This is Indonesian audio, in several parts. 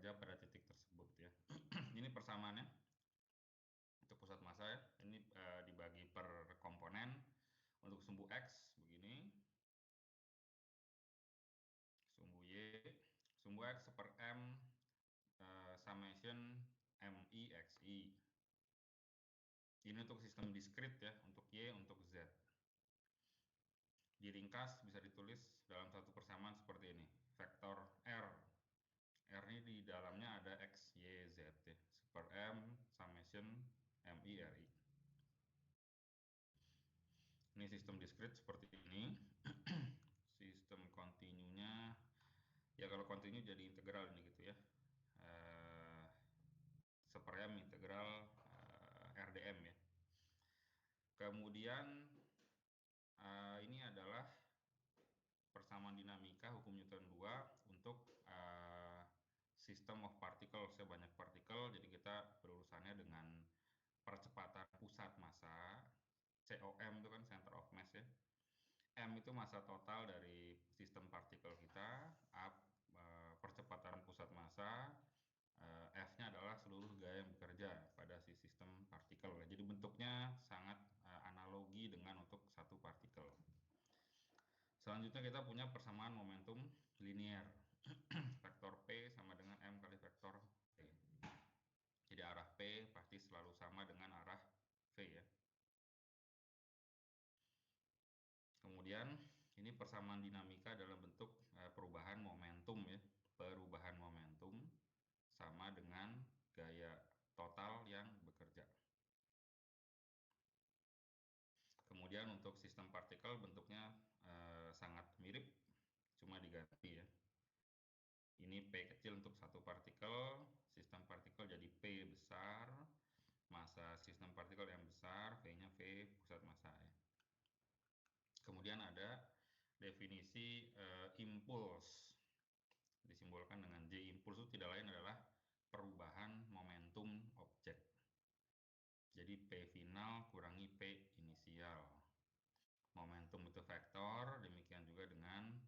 bekerja pada titik tersebut ya. Ini persamaannya untuk pusat massa ya. Ini dibagi per komponen. Untuk sumbu X begini, sumbu Y, sumbu X per M summation MI XI. Ini untuk sistem diskrit ya, untuk Y, untuk Z. Diringkas bisa ditulis dalam satu persamaan seperti ini, vektor R. R ini di dalamnya ada X, Y, Z ya, per M summation MI RI. Ini sistem diskrit seperti ini. Sistem kontinunya, ya kalau kontinu jadi integral ini gitu ya. Seper M integral RDM ya. Kemudian ini adalah persamaan dinamika hukum Newton 2 untuk system of particles ya, banyak partikel, jadi kita berurusannya dengan percepatan pusat massa. COM itu kan center of mass ya. M itu massa total dari sistem partikel kita, percepatan pusat massa, F-nya adalah seluruh gaya yang bekerja pada si sistem partikel. Jadi bentuknya sangat analogi dengan untuk satu partikel. Selanjutnya kita punya persamaan momentum linier. Vektor P sama dengan M kali vektor P. Jadi arah P pasti selalu sama dengan arah V ya. Kemudian ini persamaan dinamika dalam bentuk perubahan momentum ya. Perubahan momentum sama dengan gaya total yang bekerja. Kemudian untuk sistem partikel bentuknya sangat mirip, cuma diganti ya. Ini P kecil untuk satu partikel, sistem partikel jadi P besar, massa sistem partikel yang besar, V-nya V pusat massa ya. Kemudian ada definisi impuls, disimbolkan dengan J. Impuls itu tidak lain adalah perubahan momentum objek. Jadi P final kurangi P inisial. Momentum itu vektor, demikian juga dengan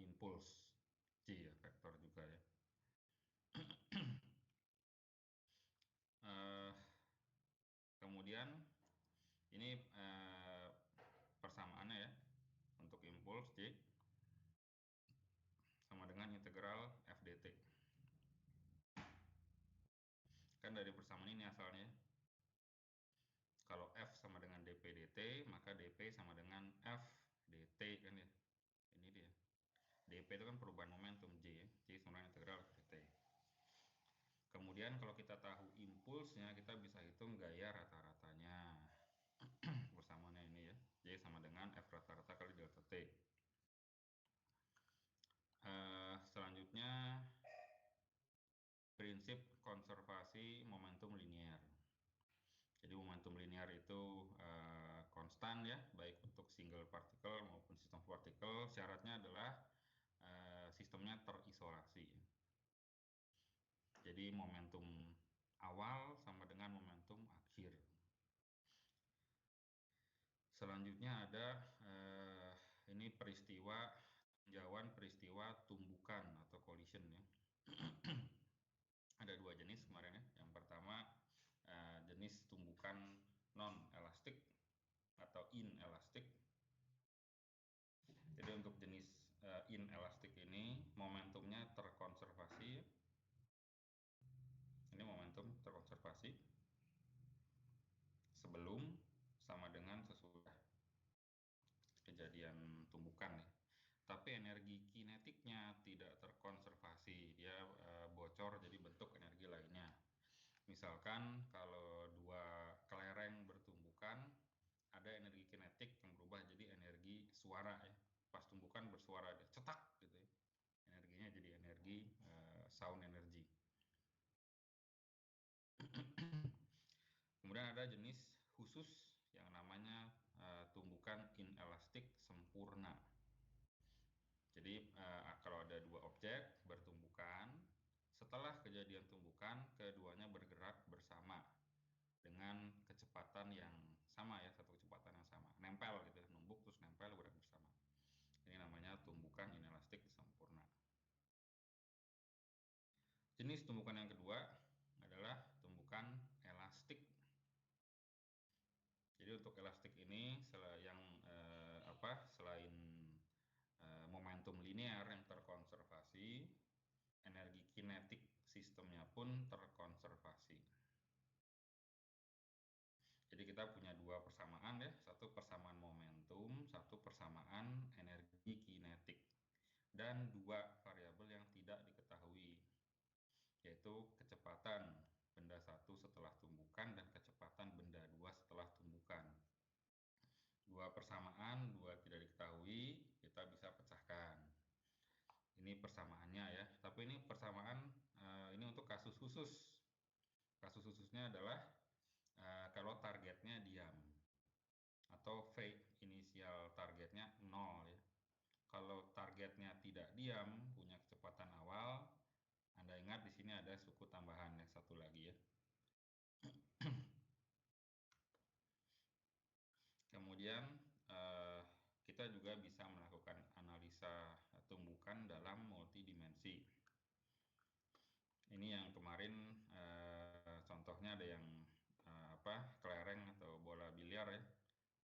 impuls J ya, vektor juga ya. Kemudian ini persamaannya ya, untuk impuls J sama dengan integral FDT. Kan dari persamaan ini asalnya. Kalau F sama dengan dP dt, maka dP sama dengan F dt kan ya. Ini dia. dP itu kan perubahan momentum J ya. J sama dengan integral dt. Kemudian kalau kita tahu impulsnya, kita bisa hitung gaya rata-ratanya. Persamaannya ini ya. J sama dengan F rata-rata kali delta T. Selanjutnya prinsip konservasi momentum linier. Jadi momentum linier itu konstan ya, baik untuk single particle maupun sistem partikel. Syaratnya adalah sistemnya terisolasi. Jadi momentum awal sama dengan momentum akhir. Selanjutnya ada ini peristiwa tinjauan peristiwa tumbukan atau collision ya. Ada dua jenis kemarin ya. Yang pertama jenis tumbukan non elastik atau inelastik. Jadi untuk jenis inelastik ini momentumnya terkonservasi. Ini momentum terkonservasi sebelum sama dengan sesudah kejadian tumbukan ya. Tapi energi kinetiknya tidak terkonservasi, dia bocor jadi bentuk energi lainnya. Misalkan kalau dua kelereng bertumbukan, ada energi kinetik yang berubah jadi energi suara ya. Pas tumbukan bersuara dia cetak gitu ya. Energinya jadi energi sound energy. Kemudian ada jenis khusus yang namanya tumbukan inelastik sempurna. Jadi kalau ada dua objek bertumbukan, setelah kejadian tumbukan, keduanya bergerak bersama dengan kecepatan yang sama ya, satu kecepatan yang sama, nempel gitu, numbuk terus nempel bergerak bersama. Ini namanya tumbukan inelastik sempurna. Jenis jenis tumbukan yang kedua adalah tumbukan elastik. Jadi untuk elastik ini selain momentum linear yang terkonservasi, energi kinetik sistemnya pun terkonservasi. Jadi kita punya dua persamaan ya, satu persamaan momentum, satu persamaan energi kinetik, dan dua variabel yang tidak diketahui, yaitu kecepatan benda satu setelah tumbukan dan kecepatan benda dua setelah tumbukan. Dua persamaan, dua tidak diketahui, kita bisa pecahkan. Ini persamaannya ya, tapi ini persamaan ini untuk kasus khusus. Kasus khususnya adalah kalau targetnya diam atau V inisial targetnya 0 ya. Kalau targetnya tidak diam, punya kecepatan awal, Anda ingat di sini ada suku tambahan ya, satu lagi ya. Kemudian kita juga bisa melakukan analisa tumbukan dalam multidimensi. Ini yang kemarin contohnya ada yang kelereng atau bola biliar ya.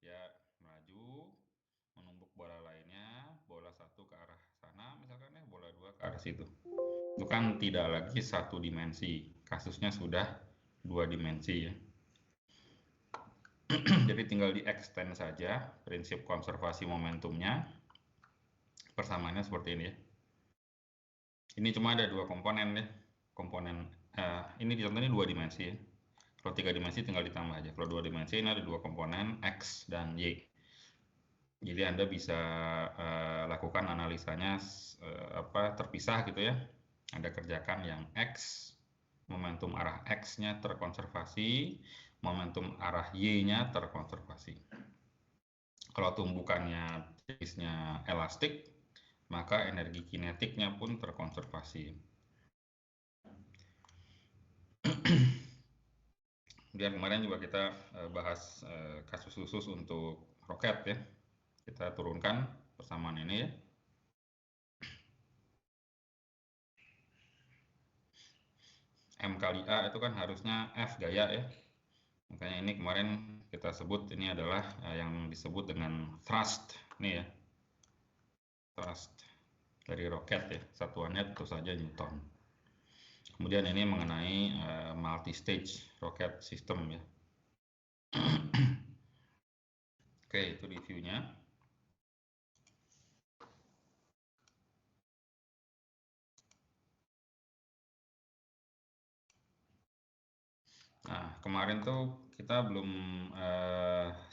Dia melaju, menumbuk bola lainnya, bola satu ke arah sana misalkan ya, bola dua ke arah situ. Itu kan tidak lagi satu dimensi, kasusnya sudah dua dimensi ya. Jadi tinggal di extend saja prinsip konservasi momentumnya. Persamaannya seperti ini ya. Ini cuma ada dua komponen ya. Komponen ini contohnya dua dimensi ya. Kalau tiga dimensi tinggal ditambah aja. Kalau dua dimensi ini ada dua komponen X dan Y. Jadi Anda bisa lakukan analisanya terpisah gitu ya. Anda kerjakan yang X, momentum arah X-nya terkonservasi, momentum arah Y-nya terkonservasi. Kalau tumbukannya jenisnya elastik, maka energi kinetiknya pun terkonservasi. Kemudian kemarin juga kita bahas kasus khusus untuk roket ya. Kita turunkan persamaan ini ya. M kali A itu kan harusnya F gaya ya. Makanya ini kemarin kita sebut ini adalah yang disebut dengan thrust. Ini ya. Thrust dari roket ya. Satuannya tentu saja Newton. Kemudian ini mengenai multi-stage rocket system ya. Oke, itu reviewnya. Nah, kemarin tuh kita belum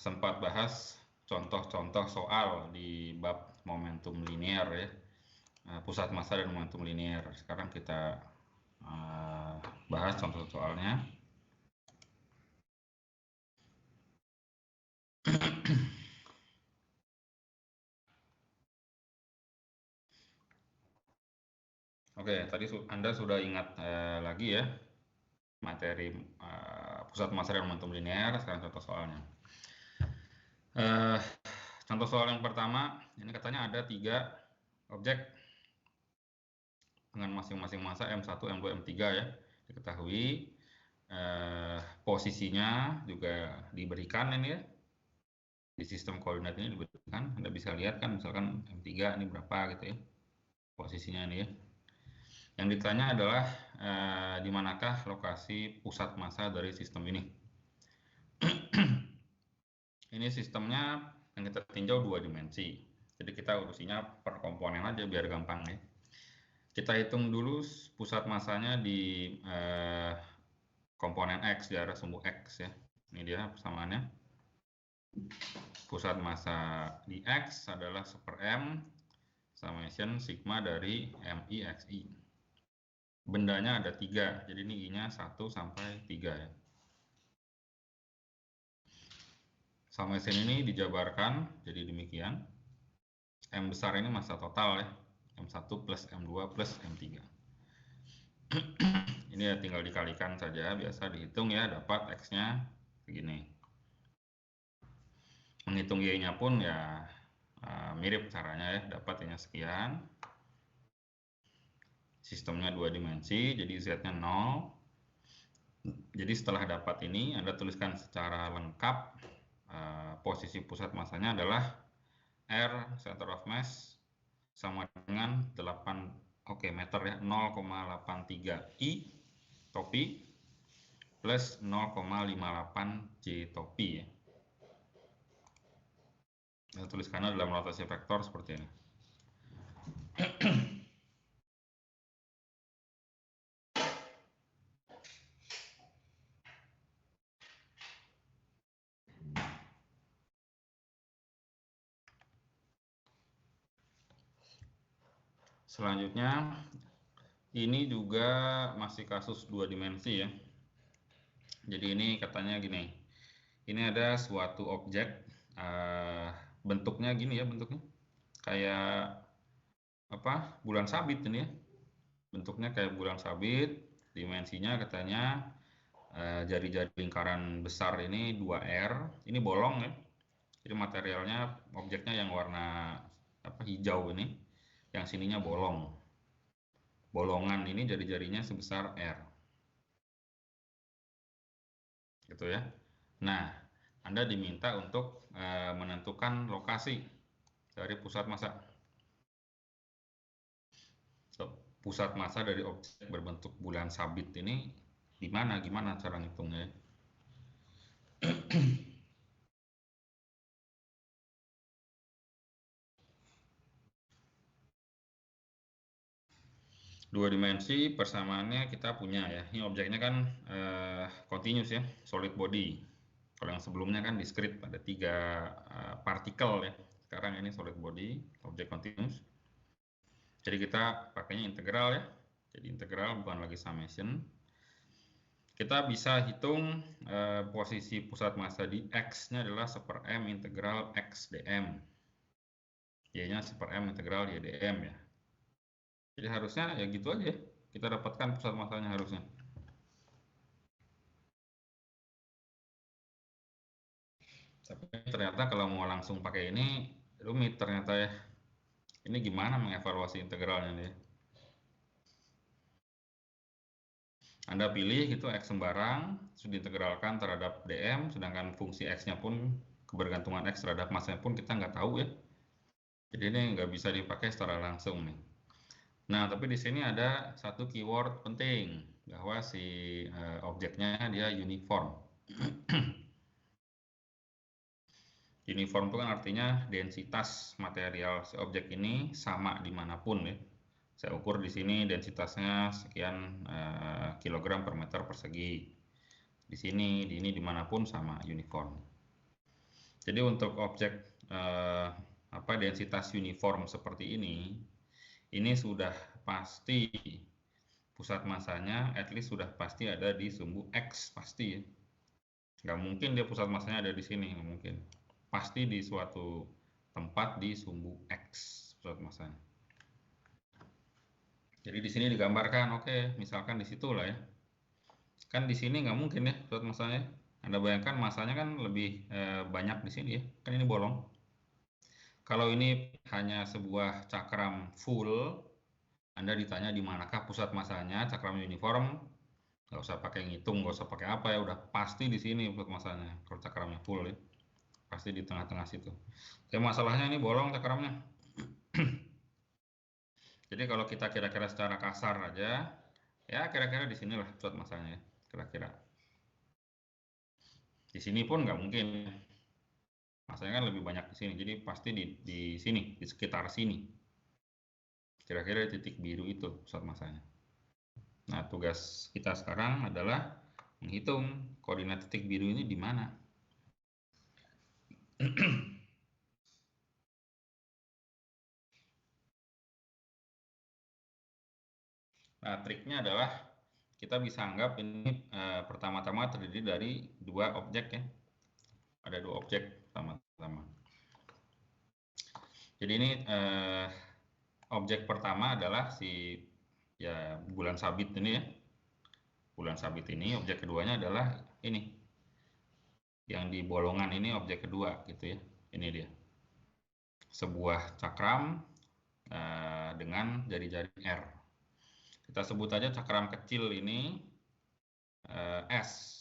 sempat bahas contoh-contoh soal di bab momentum linear ya, pusat massa dan momentum linear. Sekarang kita bahas contoh soalnya. Oke, tadi Anda sudah ingat lagi ya materi pusat massa dan momentum linear. Sekarang contoh soalnya. Contoh soal yang pertama, ini katanya ada 3 objek dengan masing-masing massa M1, M2, M3 ya. Diketahui posisinya juga diberikan ini ya. Di sistem koordinat ini diberikan, Anda bisa lihat kan misalkan M3 ini berapa gitu ya. Posisinya ini ya. Yang ditanya adalah di manakah lokasi pusat massa dari sistem ini. Ini sistemnya yang kita tinjau 2 dimensi. Jadi kita urusinya per komponen aja biar gampang ya. Kita hitung dulu pusat massanya di komponen X di arah sumbu X ya. Ini dia persamaannya. Pusat massa di X adalah 1/m summation sigma dari MI XI. Bendanya ada 3, jadi ini I-nya 1 sampai 3 ya. Summation ini dijabarkan jadi demikian. M besar ini massa total ya, M1 plus M2 plus M3. Ini ya tinggal dikalikan saja, biasa dihitung ya, dapat X-nya begini. Menghitung Y-nya pun ya mirip caranya ya, dapat Y-nya sekian. Sistemnya 2 dimensi, jadi Z-nya 0. Jadi setelah dapat ini, Anda tuliskan secara lengkap. Posisi pusat masanya adalah R, center of mass, sama dengan 8 meter ya, 0,83 I topi plus 0,58 J topi ya. Saya tuliskannya dalam notasi vektor seperti ini. Selanjutnya, ini juga masih kasus 2 dimensi ya. Jadi ini katanya gini, ini ada suatu objek, bentuknya gini ya, bentuknya kayak apa, bulan sabit ini ya. Bentuknya kayak bulan sabit, dimensinya katanya jari-jari lingkaran besar ini 2R, ini bolong ya. Jadi materialnya, objeknya yang warna hijau ini, yang sininya bolong. Bolongan ini jari-jarinya sebesar R. Gitu ya. Nah, Anda diminta untuk menentukan lokasi dari pusat massa. Pusat massa dari objek berbentuk bulan sabit ini di mana? Gimana cara ngitungnya? Dua dimensi persamaannya kita punya ya. Ini objeknya kan continuous ya, solid body. Kalau yang sebelumnya kan discrete, ada 3 partikel ya. Sekarang ini solid body, objek continuous. Jadi kita pakainya integral ya. Jadi integral bukan lagi summation. Kita bisa hitung posisi pusat massa di X-nya adalah 1/m integral X dm. Y-nya 1/m integral Y dm ya. Jadi harusnya ya gitu aja ya. Kita dapatkan pusat massanya harusnya. Tapi ternyata kalau mau langsung pakai ini rumit ternyata ya. Ini gimana mengevaluasi integralnya nih? Anda pilih itu X sembarang, sudah diintegralkan terhadap dm, sedangkan fungsi X-nya pun, kebergantungan X terhadap massanya pun kita nggak tahu ya. Jadi ini nggak bisa dipakai secara langsung nih. Nah, tapi di sini ada satu keyword penting, bahwa si objeknya dia uniform. Uniform itu kan artinya densitas material si objek ini sama dimanapun ya. Saya ukur di sini densitasnya sekian kilogram per meter persegi. Di sini, di ini dimanapun sama uniform. Jadi untuk objek densitas uniform seperti ini sudah pasti pusat massanya at least sudah pasti ada di sumbu X, pasti ya. Nggak mungkin dia pusat massanya ada di sini, nggak mungkin. Pasti di suatu tempat di sumbu X pusat massanya. Jadi di sini digambarkan, oke, misalkan di situ lah ya. Kan di sini nggak mungkin ya pusat massanya. Anda bayangkan massanya kan lebih banyak di sini ya. Kan ini bolong. Kalau ini hanya sebuah cakram full, Anda ditanya di manakah pusat massanya, cakram uniform, nggak usah pakai ngitung, nggak usah pakai apa ya, udah pasti di sini pusat massanya. Kalau cakramnya full ya, pasti di tengah-tengah situ. Tapi masalahnya ini bolong cakramnya. Jadi kalau kita kira-kira secara kasar aja, ya kira-kira di sinilah pusat massanya ya, kira-kira. Di sini pun nggak mungkin. Masanya kan lebih banyak di sini, jadi pasti di sini, di sekitar sini. Kira-kira titik biru itu pusat massanya. Nah, tugas kita sekarang adalah menghitung koordinat titik biru ini di mana. Nah, triknya adalah kita bisa anggap ini pertama-tama terdiri dari 2 objek ya. Ada 2 objek pertama-tama. Jadi ini objek pertama adalah si ya bulan sabit ini ya. Bulan sabit ini, objek keduanya adalah ini. Yang di bolongan ini objek kedua gitu ya. Ini dia. Sebuah cakram dengan jari-jari R. Kita sebut aja cakram kecil ini S.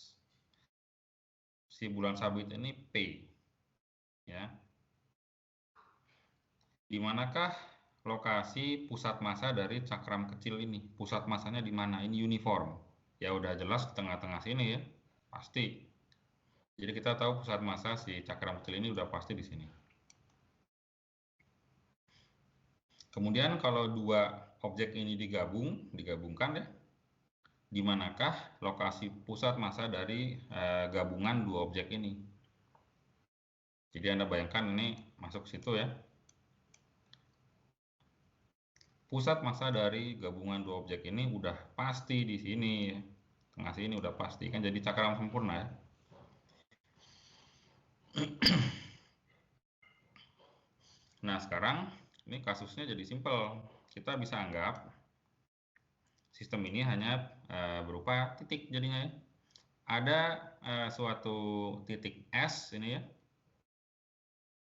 Si bulan sabit ini P. Ya. Di manakah lokasi pusat massa dari cakram kecil ini? Pusat massanya di mana? Ini uniform. Ya udah jelas di tengah-tengah sini ya. Pasti. Jadi kita tahu pusat massa si cakram kecil ini udah pasti di sini. Kemudian kalau dua objek ini digabungkan ya, di manakah lokasi pusat massa dari gabungan dua objek ini? Jadi Anda bayangkan ini masuk situ ya. Pusat massa dari gabungan dua objek ini udah pasti di sini ya. Tengah sini udah pasti kan, jadi cakram sempurna ya. Nah, sekarang ini kasusnya jadi simpel. Kita bisa anggap sistem ini hanya berupa titik jadinya ya. Ada suatu titik S ini ya,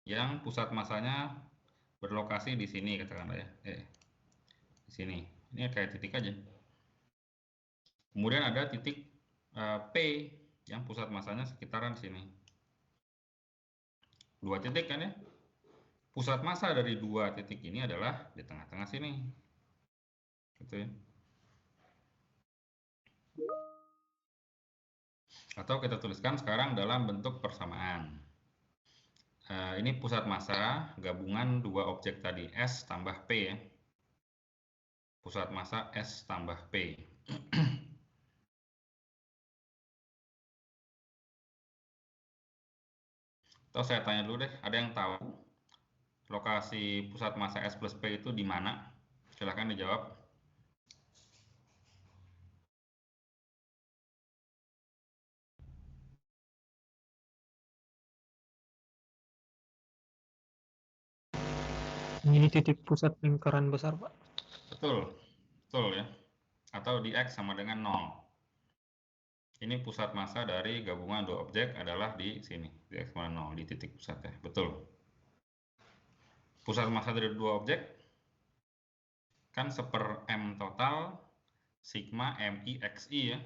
yang pusat massanya berlokasi di sini katakanlah ya. Di sini. Ini kayak titik aja. Kemudian ada titik P yang pusat massanya sekitaran sini. Dua titik kan ya. Pusat massa dari dua titik ini adalah di tengah-tengah sini. Gitu ya. Atau kita tuliskan sekarang dalam bentuk persamaan. Ini pusat massa gabungan dua objek tadi, S tambah P ya. Pusat massa S tambah P. Atau saya tanya dulu deh, ada yang tahu lokasi pusat massa S plus P itu di mana? Silahkan dijawab. Ini titik pusat lingkaran besar, Pak. Betul, betul ya. Atau di X sama dengan 0. Ini pusat massa dari gabungan dua objek adalah di sini, di X sama 0, di titik pusat ya. Betul. Pusat massa dari dua objek kan seper M total sigma MI XI ya.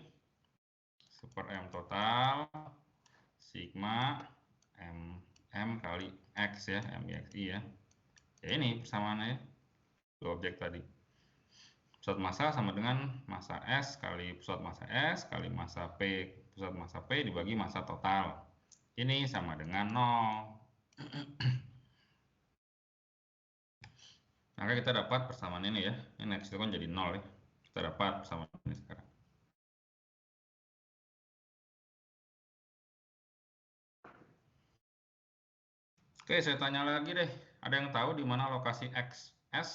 Seper M total sigma M kali X ya, MI XI ya. Ya ini persamaannya ya, dua objek tadi. Pusat massa sama dengan massa S kali pusat massa S kali massa P, pusat massa P dibagi massa total. Ini sama dengan 0. Maka kita dapat persamaan ini ya. Ini X itu kan jadi 0 ya. Kita dapat persamaan ini sekarang. Oke, saya tanya lagi deh. Ada yang tahu di mana lokasi XS?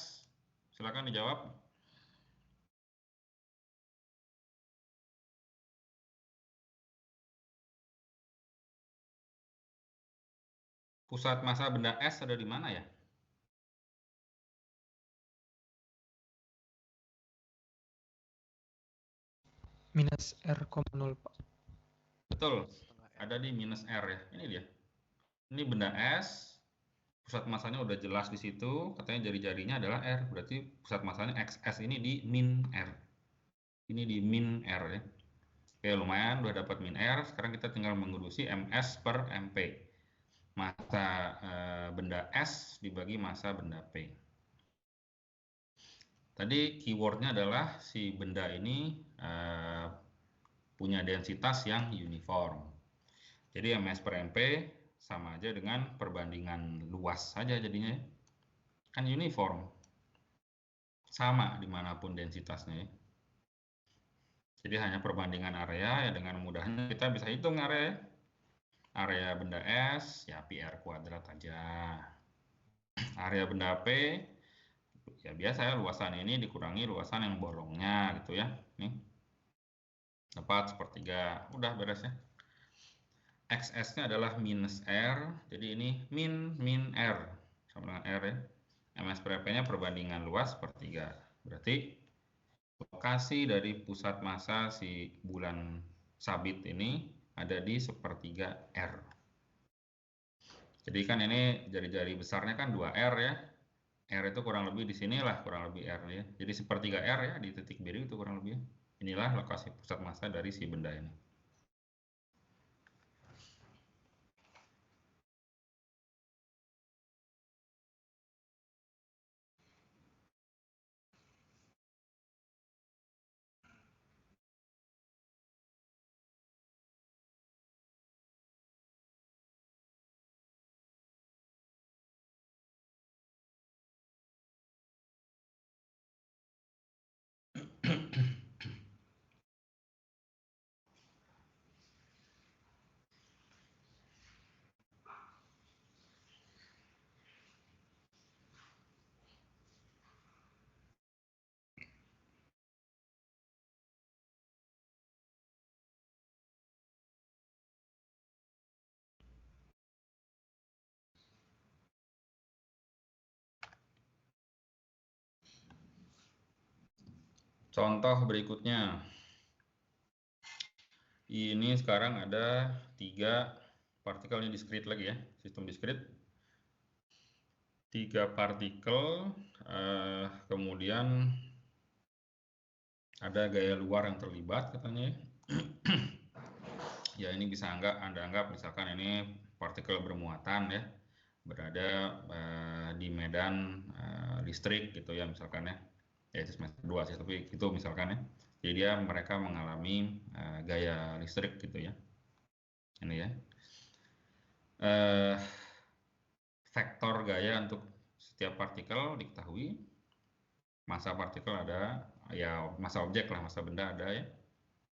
Silakan dijawab. Pusat massa benda S ada di mana ya? Minus R,0, Pak. Betul, ada di minus R ya. Ini dia. Ini benda S, pusat massanya udah jelas di situ, katanya jari-jarinya adalah R, berarti pusat massanya XS ini di min R. Ini di min R ya. Oke, lumayan udah dapat min R, sekarang kita tinggal mengurusi MS per MP. Massa benda S dibagi massa benda P. Tadi keywordnya adalah si benda ini punya densitas yang uniform. Jadi MS per MP sama aja dengan perbandingan luas saja jadinya. Kan uniform. Sama dimanapun densitasnya ya. Jadi hanya perbandingan area ya, dengan mudahnya kita bisa hitung area. Area benda S ya PR kuadrat aja. Area benda P ya biasa ya, luasan ini dikurangi luasan yang bolongnya gitu ya. Nih. Dapat sepertiga. Udah beres ya. XS-nya adalah minus R. Jadi ini min R sama dengan R ya. MS per MP-nya perbandingan luas sepertiga. Berarti lokasi dari pusat massa si bulan sabit ini ada di sepertiga R. Jadi kan ini jari-jari besarnya kan 2R ya. R itu kurang lebih di sinilah kurang lebih R ya. Jadi sepertiga R ya di titik biru itu kurang lebih. Inilah lokasi pusat massa dari si benda ini. Contoh berikutnya. Ini sekarang ada 3 partikel, ini discrete lagi ya, sistem discrete. 3 partikel, kemudian ada gaya luar yang terlibat katanya. Ya ini bisa Anda anggap misalkan ini partikel bermuatan ya, berada di medan listrik gitu ya misalkan ya. Ya itu semester 2 sih, tapi itu misalkan ya. Jadi mereka mengalami gaya listrik gitu ya. Ini ya. Vektor gaya untuk setiap partikel diketahui. Massa partikel ada, ya massa objek lah, massa benda ada ya.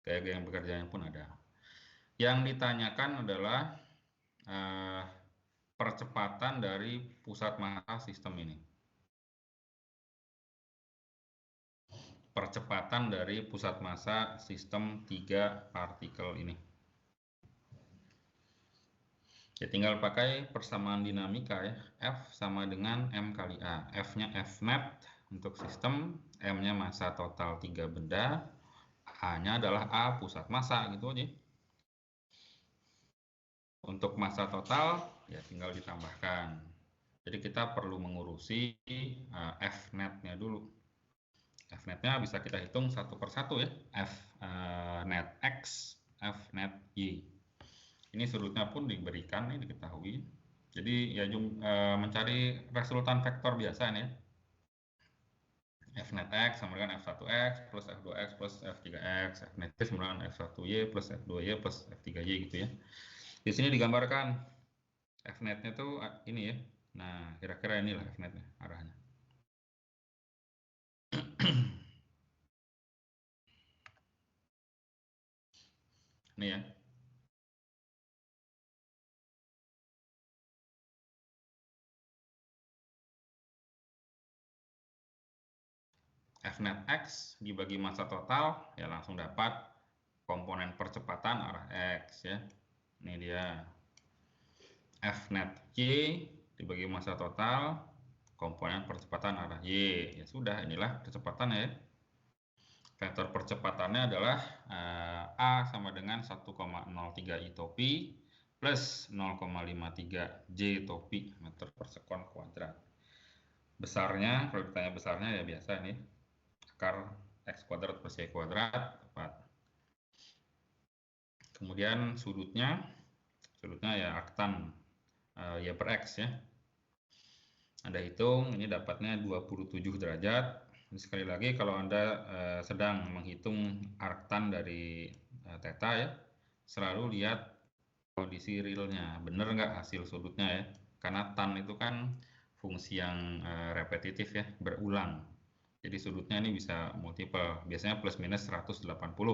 Gaya-gaya yang bekerjanya pun ada. Yang ditanyakan adalah percepatan dari pusat massa sistem ini. Percepatan dari pusat massa sistem 3 partikel ini. Ya tinggal pakai persamaan dinamika ya. F sama dengan M kali A. F-nya Fnet untuk sistem, M-nya massa total 3 benda, A-nya adalah A pusat massa gitu aja. Untuk massa total ya tinggal ditambahkan. Jadi kita perlu mengurusi Fnet-nya dulu. Fnet-nya bisa kita hitung satu per satu ya. Fnet X, Fnet Y. Ini sudutnya pun diberikan, ini diketahui. Jadi ya mencari resultan vektor biasa nih. Fnet X sama dengan F1X plus F2X plus F3X. Fnet Y sama dengan F1Y plus F2Y plus F3Y gitu ya. Di sini digambarkan Fnet-nya tuh ini ya. Nah, kira-kira inilah Fnet-nya arahnya. Ini ya. Fnet X dibagi massa total ya langsung dapat komponen percepatan arah X ya. Ini dia. Fnet Y dibagi massa total komponen percepatan arah Y. Ya sudah, inilah kecepatan ya. Vektor percepatannya adalah A sama dengan 1,03 I topi plus 0,53 J topi meter per sekon kuadrat. Besarnya, kalau ditanya besarnya ya biasa nih, akar X kuadrat plus Y kuadrat tepat. Kemudian sudutnya ya arctan Y per X ya. Anda hitung, ini dapatnya 27 derajat. Sekali lagi kalau Anda sedang menghitung arctan dari theta ya, selalu lihat kondisi realnya, bener nggak hasil sudutnya ya. Karena tan itu kan fungsi yang repetitif ya, berulang. Jadi sudutnya ini bisa multiple, biasanya plus minus 180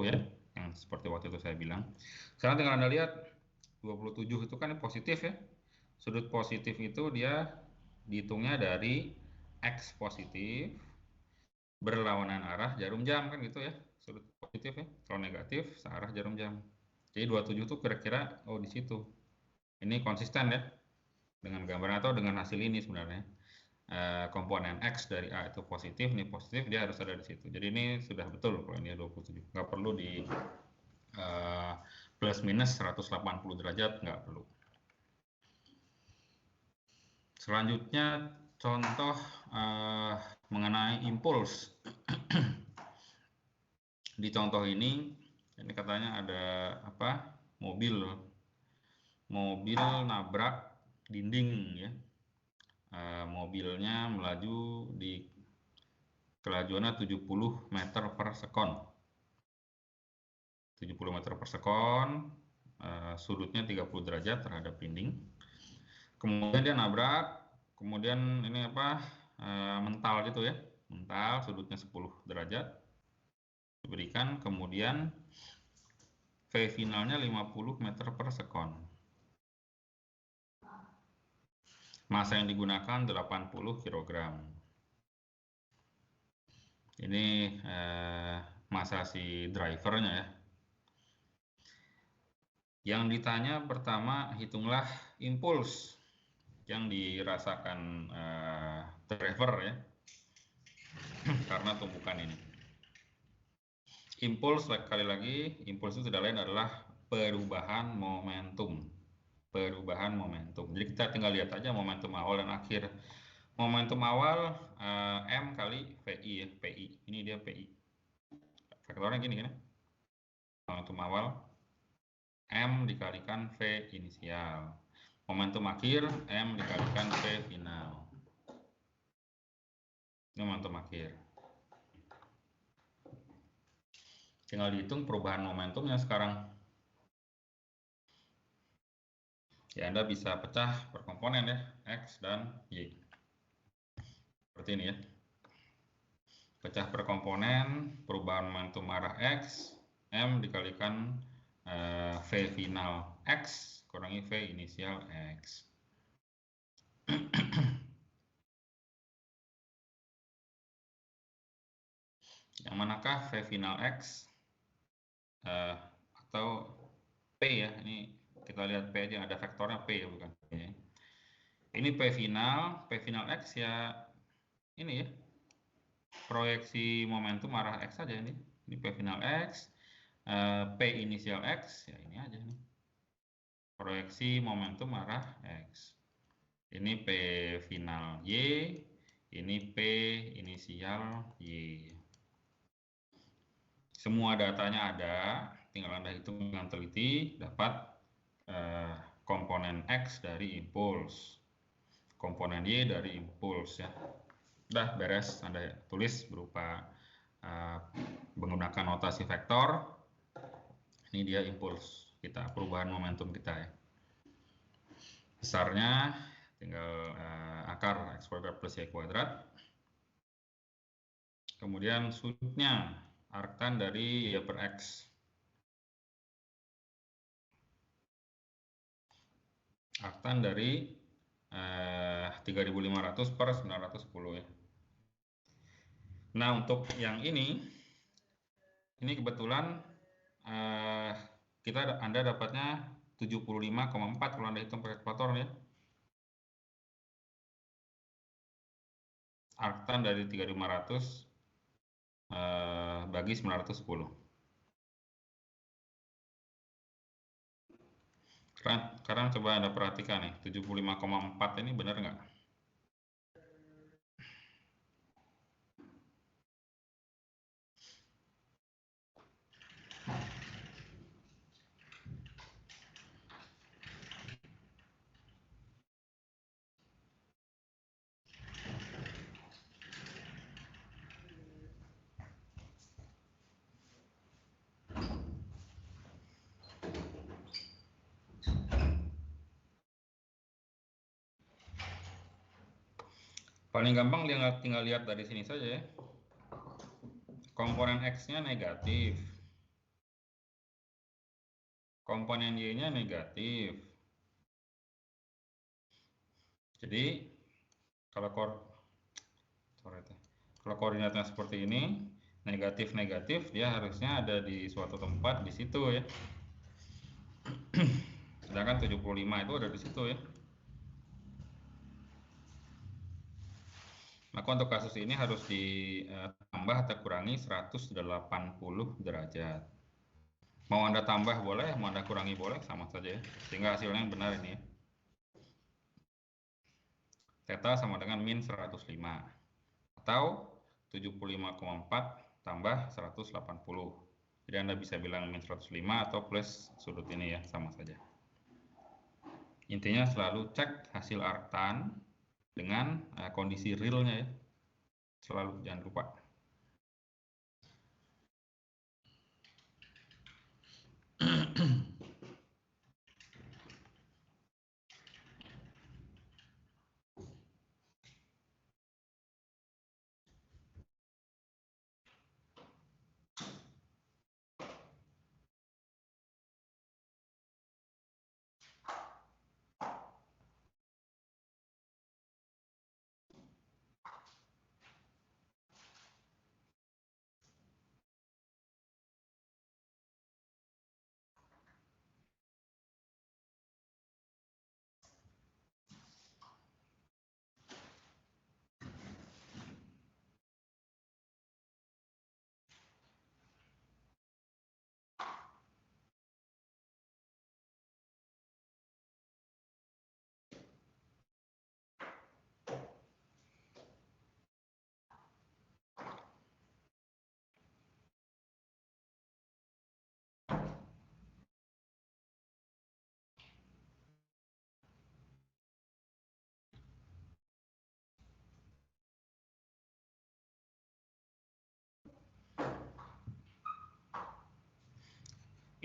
ya, yang seperti waktu itu saya bilang. Sekarang tinggal Anda lihat, 27 itu kan positif ya. Sudut positif itu dia dihitungnya dari X positif berlawanan arah jarum jam kan gitu ya, sudut positif ya. Kalau negatif searah jarum jam. Jadi 27 itu kira-kira oh di situ. Ini konsisten ya dengan gambaran atau dengan hasil ini sebenarnya. Komponen X dari A itu positif, ini positif, dia harus ada di situ. Jadi ini sudah betul kalau ini 27. Nggak perlu di plus minus 180 derajat, nggak perlu. Selanjutnya contoh mengenai impuls. Di contoh ini katanya ada apa? Mobil nabrak dinding ya. Mobilnya melaju di kelajuannya 70 meter per sekon. 70 meter per sekon, sudutnya 30 derajat terhadap dinding. Kemudian dia nabrak, kemudian ini apa? Mental gitu ya. Mental, sudutnya 10 derajat diberikan, kemudian V finalnya 50 meter per sekon. Massa yang digunakan 80 kg. Ini massa si drivernya ya. Yang ditanya pertama, hitunglah impuls yang dirasakan driver ya, karena tumpukan ini. Impuls, sekali lagi, impuls itu tidak lain adalah perubahan momentum. Perubahan momentum. Jadi kita tinggal lihat aja momentum awal dan akhir. Momentum awal M kali VI ya, PI. Ini dia PI. Faktornya gini kan. Momentum awal M dikalikan V inisial. Momentum akhir M dikalikan V final. Ini momentum akhir. Tinggal dihitung perubahan momentumnya sekarang. Ya, Anda bisa pecah per komponen ya, X dan Y. Seperti ini ya. Pecah per komponen, perubahan momentum arah X, M dikalikan V final X, kurangi V inisial X. Yang manakah V final X? Atau P ya, ini kita lihat P aja, ada vektornya P ya, bukan P ya. Ini P final X ya, ini ya, proyeksi momentum arah X saja ini P final X, P inisial X, ya ini aja nih, proyeksi momentum arah X. Ini P final Y, ini P inisial Y. Semua datanya ada, tinggal Anda hitung dengan teliti, dapat komponen X dari impuls, komponen Y dari impuls ya. Udah beres, Anda tulis berupa menggunakan notasi vektor. Ini dia impuls kita, perubahan momentum kita ya. Besarnya tinggal akar X kuadrat plus Y kuadrat. Kemudian sudutnya arctan dari Y per X. Arctan dari 3500 per 910 ya. Nah, untuk yang ini kebetulan Anda dapatnya 75,4 kalau Anda hitung pakai kalkulator ya. Arctan dari 3500 bagi 910. Sekarang coba Anda perhatikan nih, 75,4 ini benar nggak? Paling gampang tinggal lihat dari sini saja ya. Komponen X-nya negatif. Komponen Y-nya negatif. Jadi kalau koordinatnya seperti ini, negatif-negatif, dia harusnya ada di suatu tempat di situ ya. Sedangkan 75 itu ada di situ ya. Maka untuk kasus ini harus ditambah atau kurangi 180 derajat. Mau Anda tambah boleh, mau Anda kurangi boleh, sama saja ya. Sehingga hasilnya yang benar ini ya. Theta sama dengan min 105. atau 75,4 tambah 180. Jadi Anda bisa bilang min 105 atau plus sudut ini ya, sama saja. Intinya selalu cek hasil arctan dengan kondisi realnya ya. Selalu jangan lupa.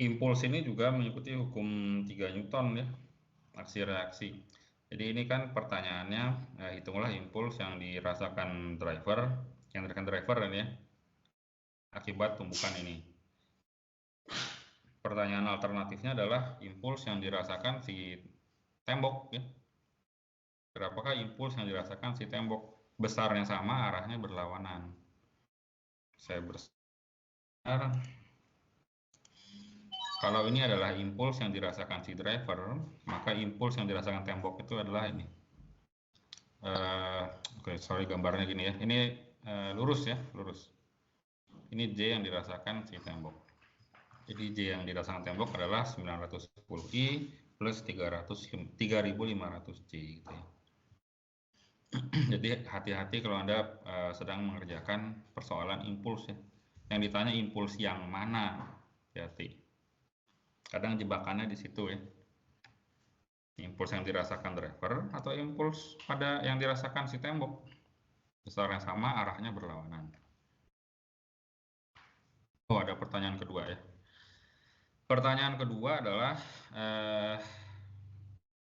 Impuls ini juga mengikuti hukum 3 Newton ya, aksi reaksi. Jadi ini kan pertanyaannya, hitunglah impuls yang dirasakan driver ini ya, akibat tumbukan ini. Pertanyaan alternatifnya adalah impuls yang dirasakan si tembok ya. Berapakah impuls yang dirasakan si tembok? Besarnya sama, arahnya berlawanan. Saya besar. Kalau ini adalah impuls yang dirasakan si driver, maka impuls yang dirasakan tembok itu adalah ini. Oke, sorry gambarnya gini ya. Ini lurus ya, lurus. Ini J yang dirasakan si tembok. Jadi J yang dirasakan tembok adalah 910I plus 3500J gitu ya. Jadi hati-hati kalau Anda sedang mengerjakan persoalan impuls ya. Yang ditanya impuls yang mana, hati-hati. Kadang jebakannya di situ ya. Impuls yang dirasakan driver atau impuls pada yang dirasakan si tembok. Besarnya sama, arahnya berlawanan. Oh, ada pertanyaan kedua ya. Pertanyaan kedua adalah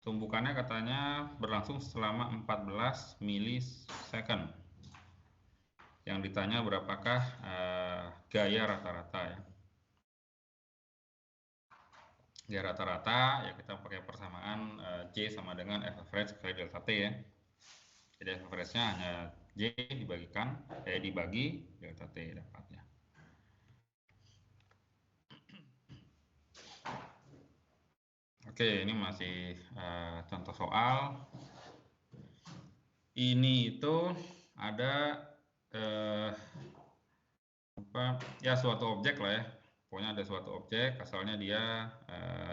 tumbukannya katanya berlangsung selama 14 milisecond. Yang ditanya berapakah gaya rata-rata ya. Gaya rata-rata ya kita pakai persamaan J sama dengan F average kali delta T ya. Jadi F average-nya hanya J dibagi delta T dapatnya. Oke, ini masih contoh soal. Ini itu ada suatu objek lah ya. Pokoknya ada suatu objek, asalnya dia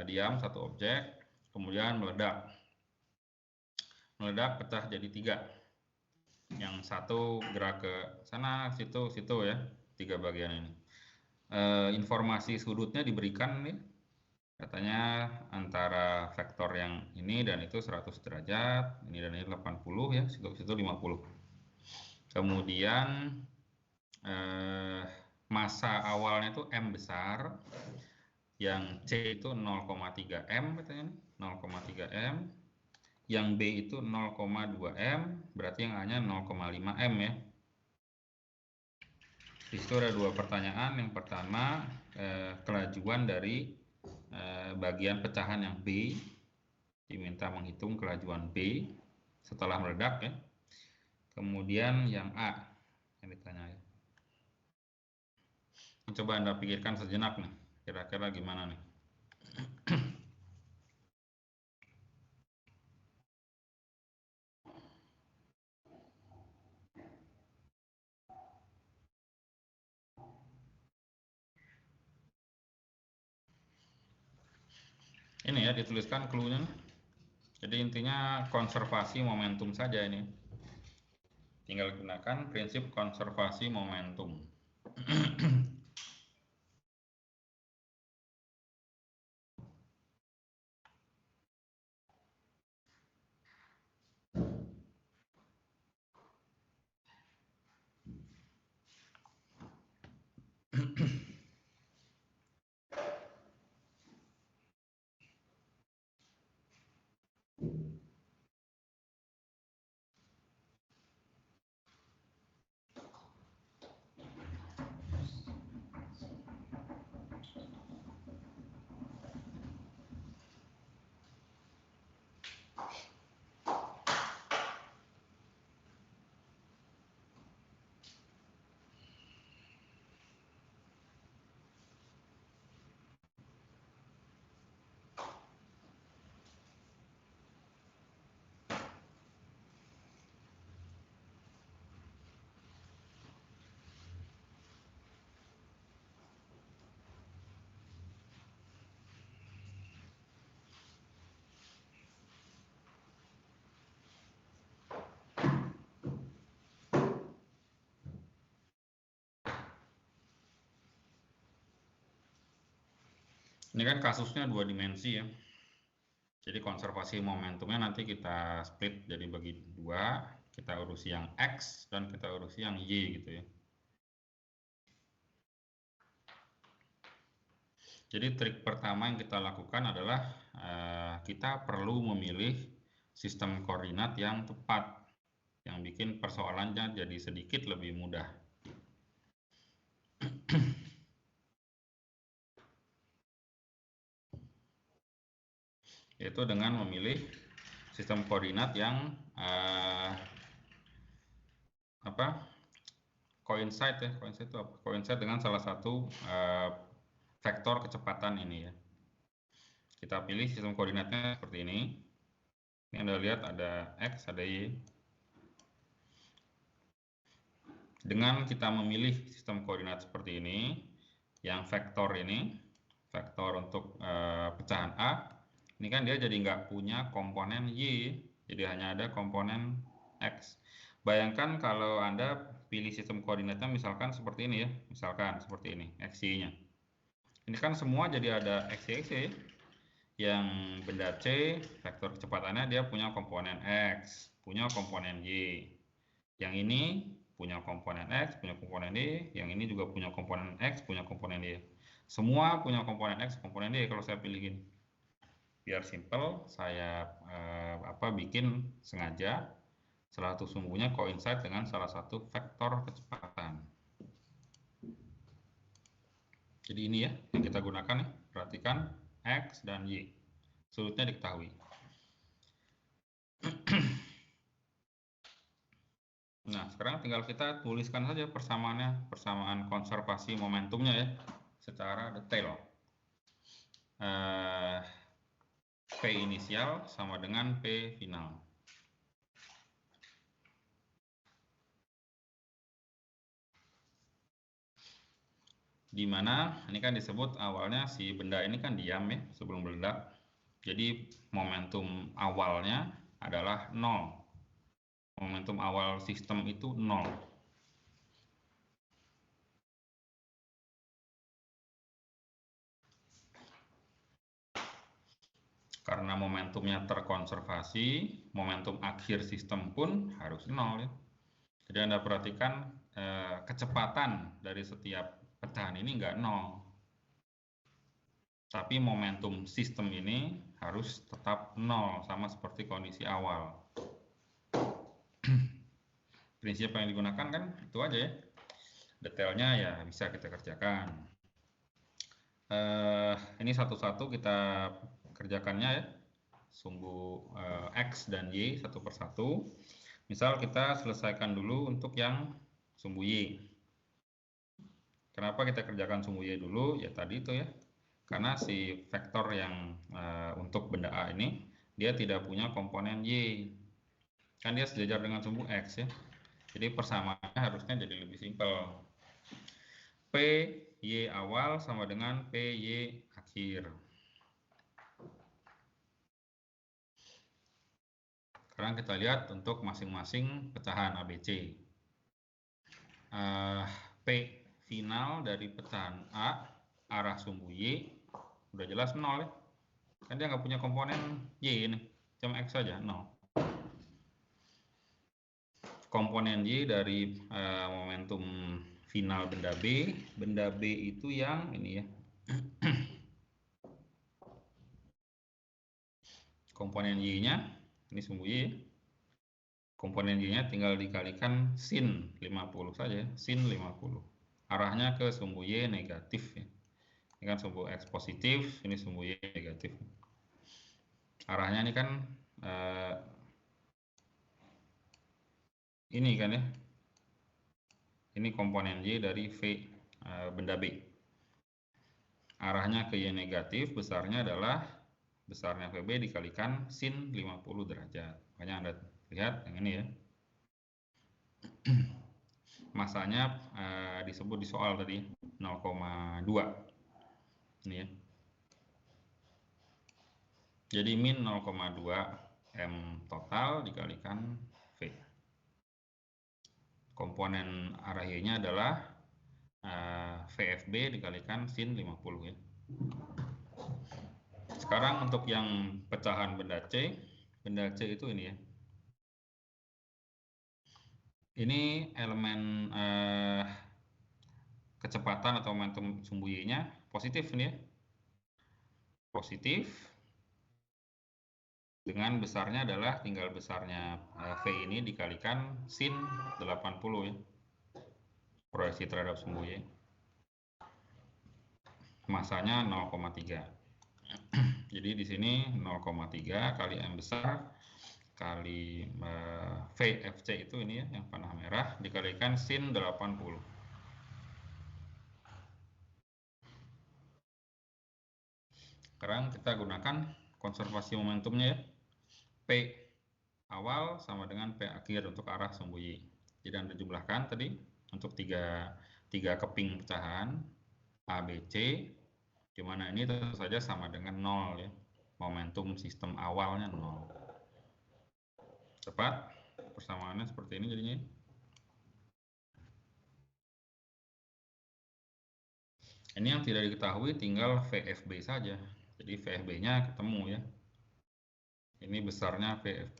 diam satu objek, kemudian meledak. Meledak pecah jadi 3. Yang satu gerak ke sana, situ ya, 3 bagian ini. Informasi sudutnya diberikan nih. Katanya antara vektor yang ini dan itu 100 derajat, ini dan ini 80 ya, situ 50. Kemudian masa awalnya itu M besar, yang C itu 0,3 M katanya, 0,3 M, yang B itu 0,2 M, berarti yang A-nya 0,5 M ya. Di situ ada 2 pertanyaan. Yang pertama, kelajuan dari bagian pecahan yang B, diminta menghitung kelajuan B setelah meledak ya. Kemudian yang A yang ditanya ya. Coba Anda pikirkan sejenak nih, kira-kira gimana nih? Ini ya dituliskan clue-nya. Jadi intinya konservasi momentum saja ini. Tinggal gunakan prinsip konservasi momentum. Ini kan kasusnya 2 dimensi ya. Jadi konservasi momentumnya nanti kita split jadi bagi 2, kita urusi yang X dan kita urusi yang Y gitu ya. Jadi trik pertama yang kita lakukan adalah kita perlu memilih sistem koordinat yang tepat, yang bikin persoalannya jadi sedikit lebih mudah. Yaitu dengan memilih sistem koordinat yang coincide ya. Coincide itu apa? Coincide dengan salah satu vektor kecepatan ini ya. Kita pilih sistem koordinatnya seperti ini. Ini Anda lihat ada X, ada Y. Dengan kita memilih sistem koordinat seperti ini, yang vektor ini, vektor untuk pecahan A, ini kan dia jadi nggak punya komponen Y, jadi hanya ada komponen X. Bayangkan kalau Anda pilih sistem koordinatnya misalkan seperti ini ya, misalkan seperti ini, XY-nya. Ini kan semua jadi ada X, Y. Yang benda C, vektor kecepatannya dia punya komponen X, punya komponen Y. Yang ini punya komponen X, punya komponen Y, yang ini juga punya komponen X, punya komponen Y. Semua punya komponen X, komponen Y kalau saya pilihin. Biar simple, saya bikin sengaja salah satu sumbunya coincide dengan salah satu vektor kecepatan. Jadi ini ya yang kita gunakan ya, perhatikan X dan Y. Sudutnya diketahui. Nah, sekarang tinggal kita tuliskan saja persamaannya, persamaan konservasi momentumnya ya, secara detail. P inisial sama dengan P final. Dimana ini kan disebut awalnya si benda ini kan diam ya sebelum meledak. Jadi momentum awalnya adalah 0. Momentum awal sistem itu 0. Karena momentumnya terkonservasi, momentum akhir sistem pun harus 0 ya. Jadi Anda perhatikan kecepatan dari setiap pecahan ini enggak 0. Tapi momentum sistem ini harus tetap 0, sama seperti kondisi awal. Prinsip yang digunakan kan itu aja ya. Detailnya ya bisa kita kerjakan. Ini satu-satu kita kerjakannya ya. Sumbu X dan Y satu persatu. Misal kita selesaikan dulu untuk yang sumbu Y. Kenapa kita kerjakan sumbu Y dulu? Ya tadi itu ya. Karena si vektor yang untuk benda A ini dia tidak punya komponen Y. Kan dia sejajar dengan sumbu X ya. Jadi persamaannya harusnya jadi lebih simpel. P Y awal sama dengan P Y akhir. Sekarang kita lihat untuk masing-masing pecahan ABC. P final dari pecahan A arah sumbu Y udah jelas 0 ya. Kan dia nggak punya komponen Y ini, cuma X saja 0. Komponen Y dari momentum final benda B itu yang ini ya. Komponen Y-nya, ini sumbu Y. Komponen Y-nya tinggal dikalikan sin 50 saja, sin 50. Arahnya ke sumbu Y negatif ya. Ini kan sumbu X positif, ini sumbu Y negatif. Arahnya ini kan ini kan ya. Ini komponen Y dari V benda B. Arahnya ke Y negatif, besarnya adalah besarnya VB dikalikan sin 50 derajat. Makanya Anda lihat yang ini ya. Masanya disebut di soal tadi 0,2. Ini ya. Jadi min 0,2 M total dikalikan V. Komponen arah Y-nya adalah VFB dikalikan sin 50 ya. Sekarang untuk yang pecahan benda C itu ini ya. Ini elemen kecepatan atau momentum sumbu Y-nya positif ini ya. Positif. Dengan besarnya adalah tinggal besarnya V ini dikalikan sin 80 ya. Proyeksi terhadap sumbu Y. Masanya 0,3. Jadi di sini 0,3 kali M besar kali VFC itu ini ya, yang panah merah dikalikan sin 80. Sekarang kita gunakan konservasi momentumnya ya. P awal sama dengan P akhir untuk arah sumbu Y. Jadi Anda jumlahkan tadi untuk tiga keping pecahan A, B, C, di mana ini tentu saja sama dengan 0 ya. Momentum sistem awalnya 0. Tepat? Persamaannya seperti ini jadinya. Ini yang tidak diketahui tinggal VFB saja. Jadi VFB-nya ketemu ya. Ini besarnya VFB.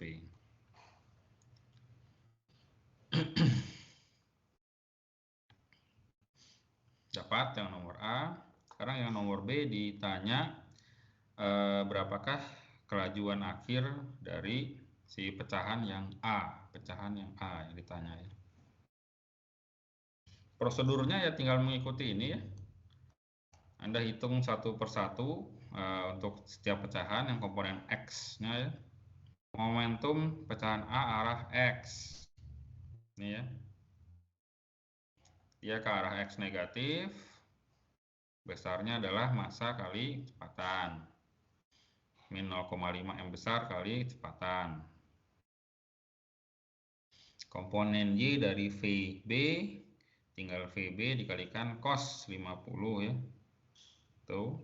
Dapat yang nomor A. Sekarang yang nomor B ditanya berapakah kelajuan akhir dari si pecahan yang A. Pecahan yang A yang ditanya ya. Prosedurnya ya tinggal mengikuti ini ya. Anda hitung satu persatu untuk setiap pecahan yang komponen X-nya ya. Momentum pecahan A arah X. Ini ya. Dia ke arah X negatif. Besarnya adalah massa kali kecepatan. Min 0,5 M besar kali kecepatan. Komponen Y dari VB tinggal VB dikalikan cos 50 ya. Tuh.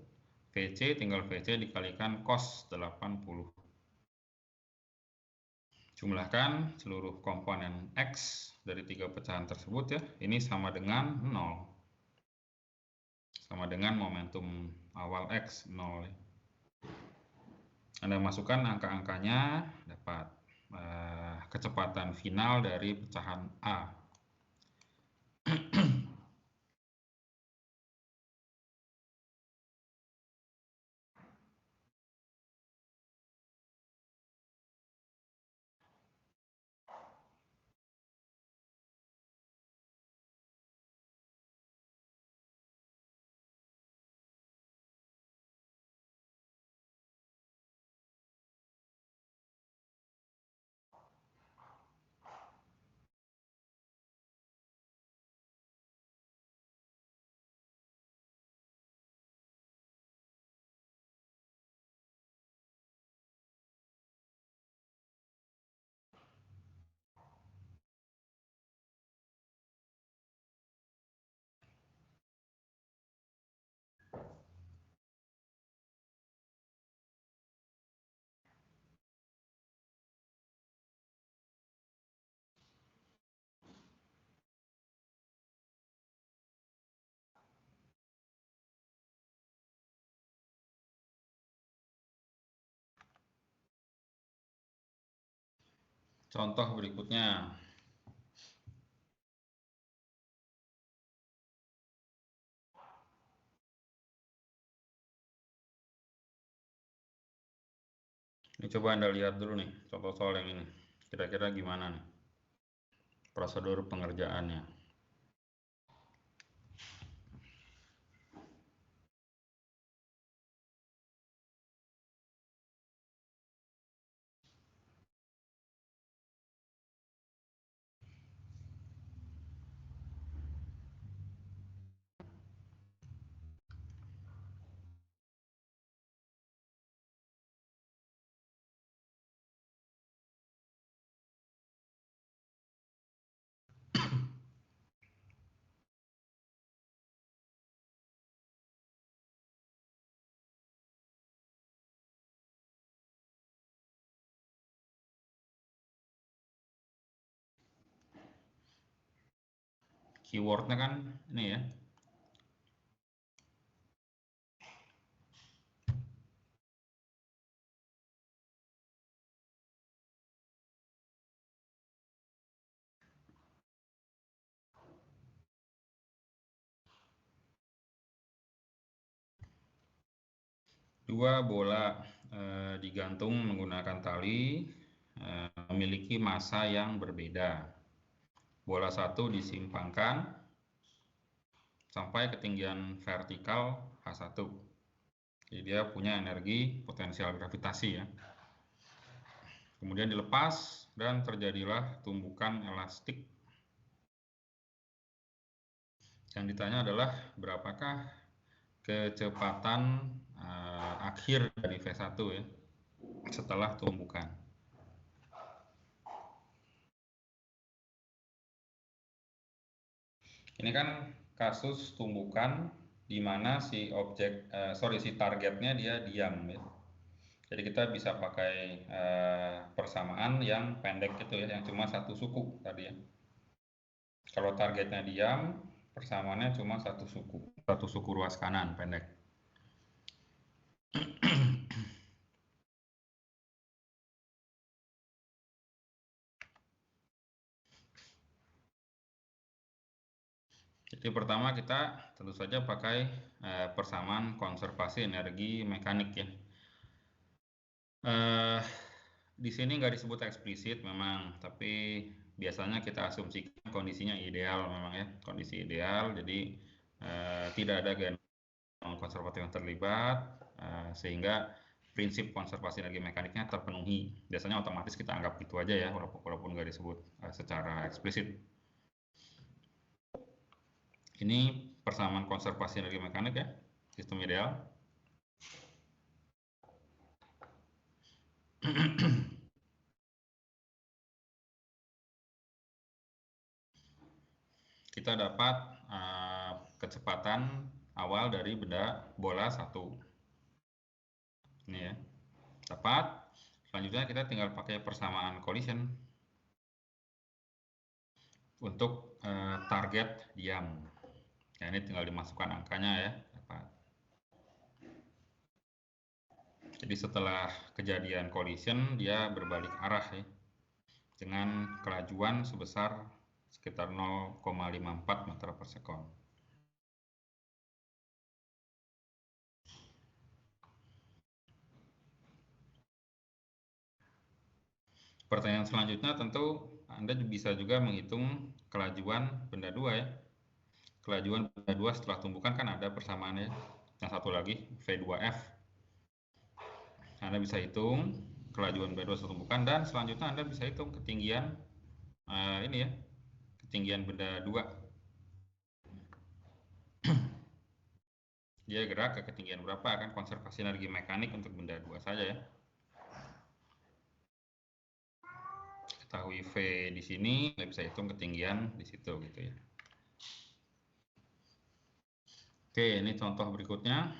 VC tinggal VC dikalikan cos 80. Jumlahkan seluruh komponen X dari tiga pecahan tersebut ya. Ini sama dengan 0. Sama dengan momentum awal X 0 ya. Anda masukkan angka-angkanya, dapat kecepatan final dari pecahan A. Contoh berikutnya. Ini coba Anda lihat dulu nih, contoh soal yang ini. Kira-kira gimana nih prosedur pengerjaannya. Keywordnya kan ini ya. Dua bola digantung menggunakan tali memiliki massa yang berbeda. Bola satu disimpangkan sampai ketinggian vertikal H1. Jadi dia punya energi potensial gravitasi ya. Kemudian dilepas dan terjadilah tumbukan elastik. Yang ditanya adalah berapakah kecepatan akhir dari V1 ya setelah tumbukan. Ini kan kasus tumbukan di mana si targetnya dia diam ya. Jadi kita bisa pakai persamaan yang pendek gitu ya, yang cuma satu suku tadi ya. Kalau targetnya diam, persamaannya cuma satu suku ruas kanan pendek. Jadi pertama kita tentu saja pakai persamaan konservasi energi mekanik ya. Di sini nggak disebut eksplisit memang, tapi biasanya kita asumsikan kondisinya ideal memang ya, kondisi ideal. Jadi tidak ada gelombang konservatif yang terlibat, sehingga prinsip konservasi energi mekaniknya terpenuhi. Biasanya otomatis kita anggap gitu aja ya, walaupun nggak disebut secara eksplisit. Ini persamaan konservasi energi mekanik ya, sistem ideal. Kita dapat kecepatan awal dari benda bola satu. Ini ya, dapat. Selanjutnya kita tinggal pakai persamaan collision untuk target diam. Ya, ini tinggal dimasukkan angkanya ya, dapat. Jadi setelah kejadian collision dia berbalik arah ya, dengan kelajuan sebesar sekitar 0,54 meter per sekon. Pertanyaan selanjutnya tentu Anda bisa juga menghitung kelajuan benda 2 ya. Kelajuan benda 2 setelah tumbukan kan ada persamaannya. Yang satu lagi V2F. Anda bisa hitung kelajuan benda 2 setelah tumbukan, dan selanjutnya Anda bisa hitung ketinggian ini ya, ketinggian benda 2. Dia gerak ke ketinggian berapa, kan konservasi energi mekanik untuk benda 2 saja ya. Ketahui V di sini, Anda bisa hitung ketinggian di situ gitu ya. Oke, ini contoh berikutnya.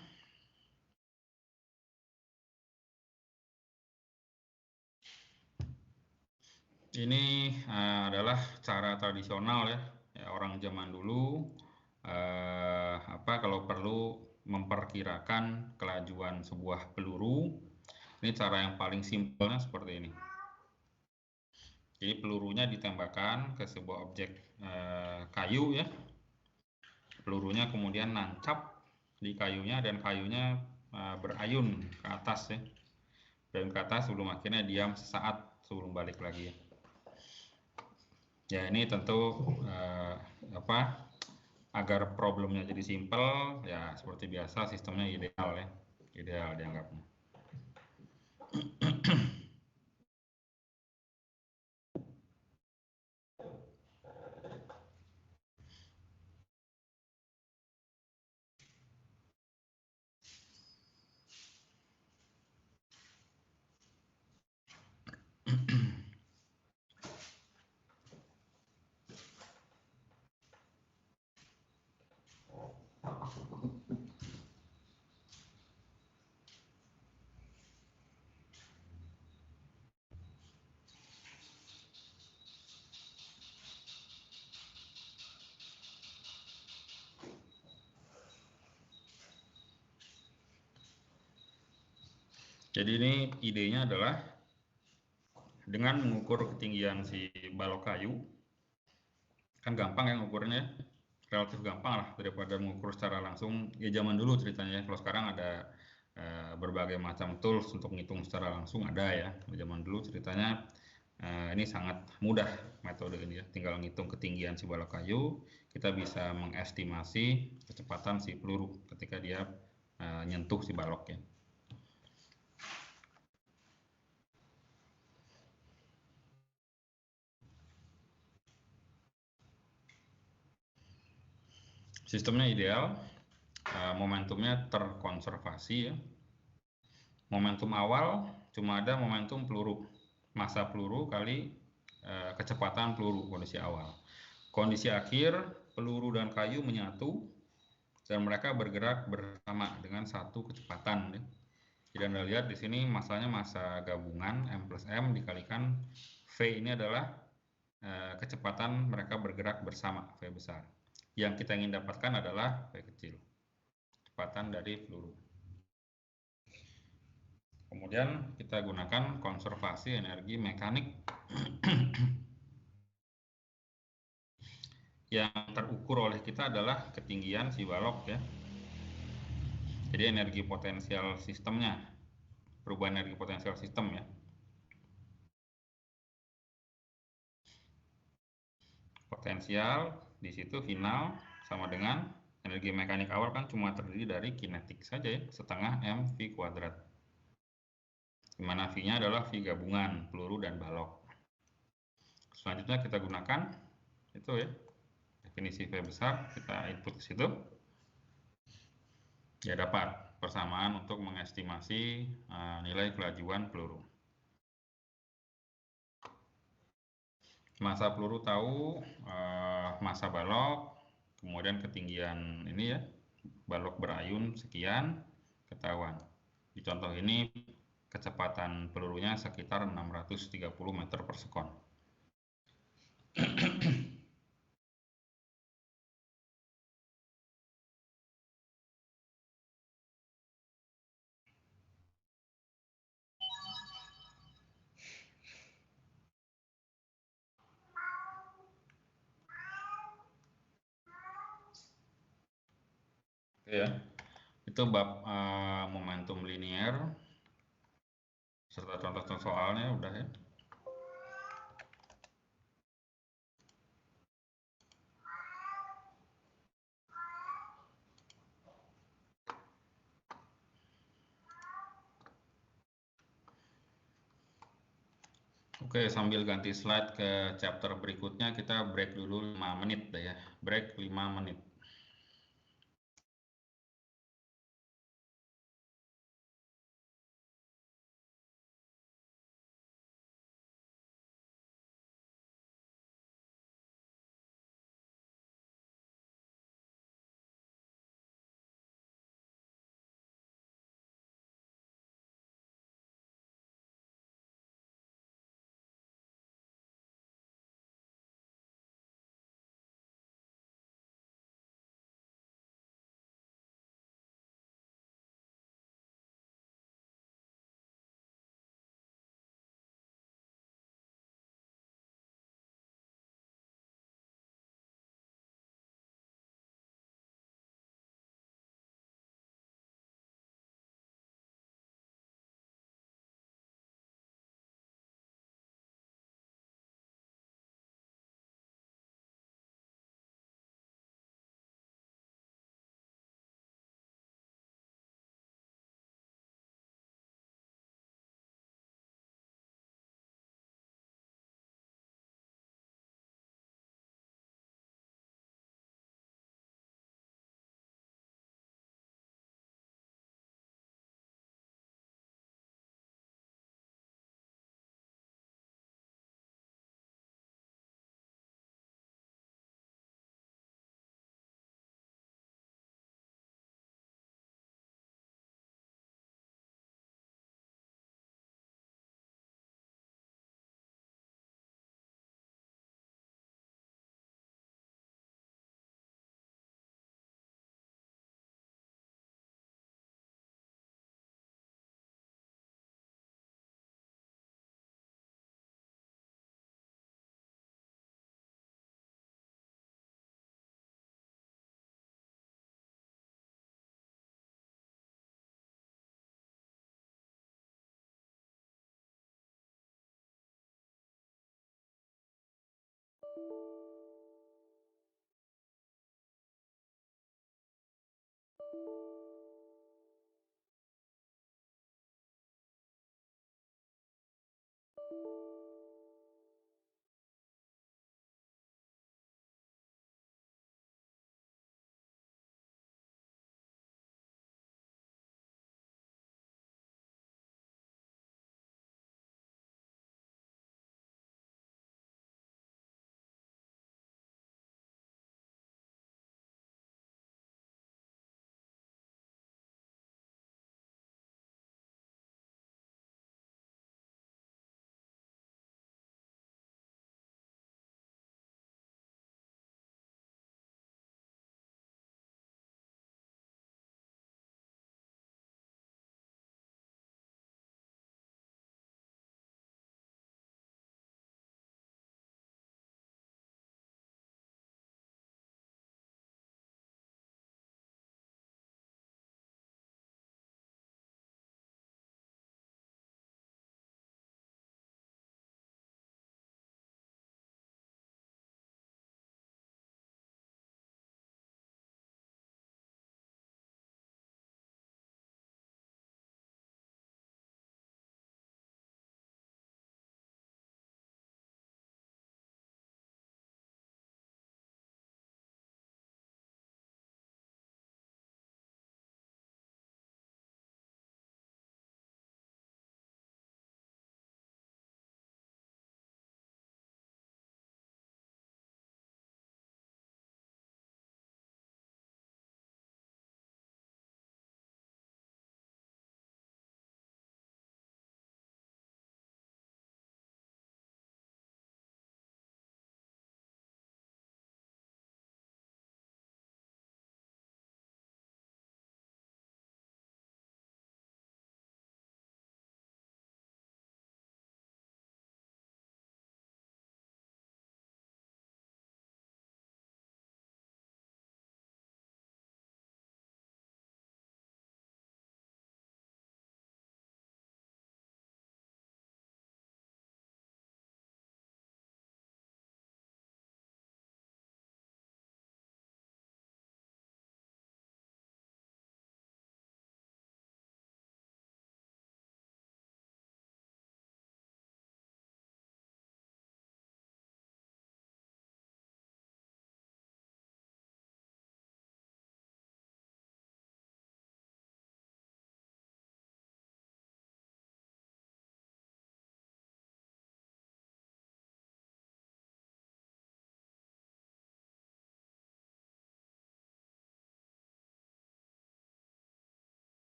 Ini adalah cara tradisional ya, orang zaman dulu kalau perlu memperkirakan kelajuan sebuah peluru. Ini cara yang paling simpelnya seperti ini. Jadi pelurunya ditembakkan ke sebuah objek kayu ya. Pelurunya kemudian nancap di kayunya dan kayunya berayun ke atas ya. Dan ke atas sebelum akhirnya diam sesaat sebelum balik lagi. Ya ini tentu agar problemnya jadi simple ya seperti biasa sistemnya ideal ya. Ideal dianggapnya. Jadi ini idenya adalah dengan mengukur ketinggian si balok kayu, kan gampang ya ngukurnya, relatif gampang lah daripada mengukur secara langsung. Ya zaman dulu ceritanya, kalau sekarang ada berbagai macam tools untuk menghitung secara langsung ada ya. Zaman dulu ceritanya ini sangat mudah metode ini ya, tinggal ngitung ketinggian si balok kayu, kita bisa mengestimasi kecepatan si peluru ketika dia nyentuh si baloknya. Sistemnya ideal, momentumnya terkonservasi ya. Momentum awal cuma ada momentum peluru, massa peluru kali kecepatan peluru kondisi awal. Kondisi akhir peluru dan kayu menyatu dan mereka bergerak bersama dengan satu kecepatan. Jadi Anda lihat di sini massanya massa gabungan M plus M dikalikan V ini adalah kecepatan mereka bergerak bersama V besar. Yang kita ingin dapatkan adalah V kecil, kecepatan dari peluru. Kemudian kita gunakan konservasi energi mekanik yang terukur oleh kita adalah ketinggian si balok ya. Jadi energi potensial sistemnya, perubahan energi potensial sistem ya. Potensial di situ final sama dengan energi mekanik awal kan cuma terdiri dari kinetik saja ya, setengah M V kuadrat. Dimana V-nya adalah V gabungan peluru dan balok. Selanjutnya kita gunakan itu ya, definisi V besar, kita input ke situ. Ya dapat persamaan untuk mengestimasi nilai kelajuan peluru. Massa peluru tahu, massa balok, kemudian ketinggian ini ya, balok berayun sekian, ketahuan. Di contoh ini kecepatan pelurunya sekitar 630 meter per sekon. Oke ya, itu bab momentum linier serta contoh-contoh soalnya udah ya. Oke, sambil ganti slide ke chapter berikutnya, kita break dulu 5 menit deh ya. Break 5 menit.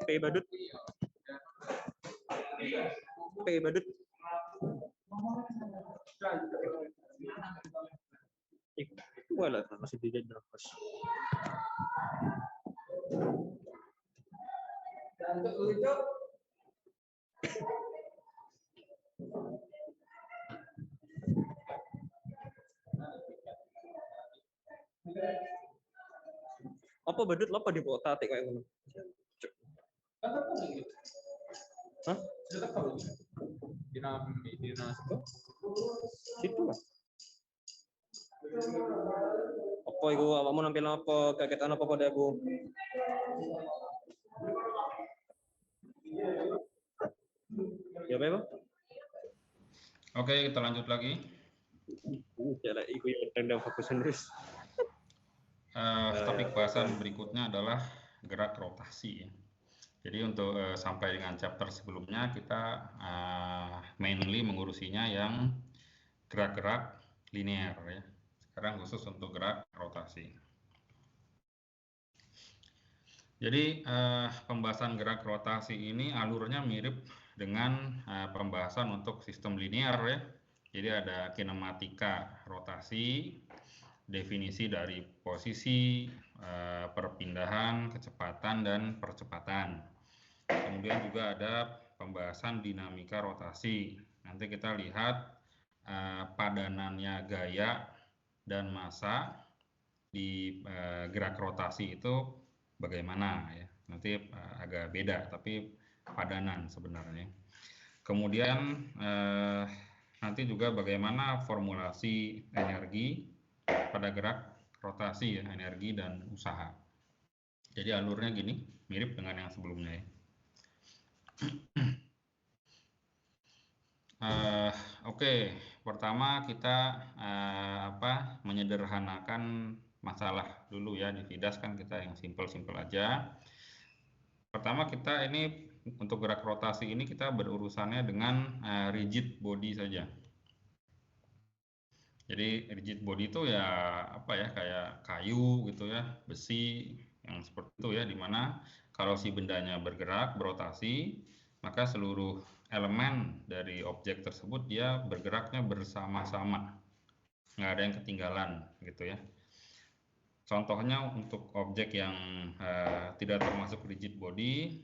P badut. P badut. Wala masih di dalam kos. Apa badut lo apa di kota kayak ngono? Hah? Dinas apa? Situ lah. Apa itu? Awakmu nampil apa? Kegiatan apa pada aku? Ya apa? Oke, kita lanjut lagi. Ya lah, iku yang tanda fokusan terus. Topik bahasan berikutnya adalah gerak rotasi. Jadi untuk sampai dengan chapter sebelumnya kita mainly mengurusinya yang gerak-gerak linear ya. Sekarang khusus untuk gerak rotasi. Jadi pembahasan gerak rotasi ini alurnya mirip dengan pembahasan untuk sistem linear ya. Jadi ada kinematika rotasi, definisi dari posisi, perpindahan, kecepatan, dan percepatan. Kemudian juga ada pembahasan dinamika rotasi. Nanti kita lihat padanannya gaya dan massa di gerak rotasi itu bagaimana ya. Nanti agak beda, tapi padanan sebenarnya. Kemudian nanti juga bagaimana formulasi energi pada gerak rotasi ya, energi dan usaha. Jadi alurnya gini, mirip dengan yang sebelumnya ya. Oke, pertama kita menyederhanakan masalah dulu ya. Di FIDAS kan kita yang simple-simple aja. Pertama kita ini untuk gerak rotasi ini kita berurusannya dengan rigid body saja. Jadi rigid body itu ya apa ya, kayak kayu gitu ya, besi yang seperti itu ya, dimana kalau si bendanya bergerak berotasi, maka seluruh elemen dari objek tersebut dia bergeraknya bersama-sama, nggak ada yang ketinggalan gitu ya. Contohnya untuk objek yang tidak termasuk rigid body,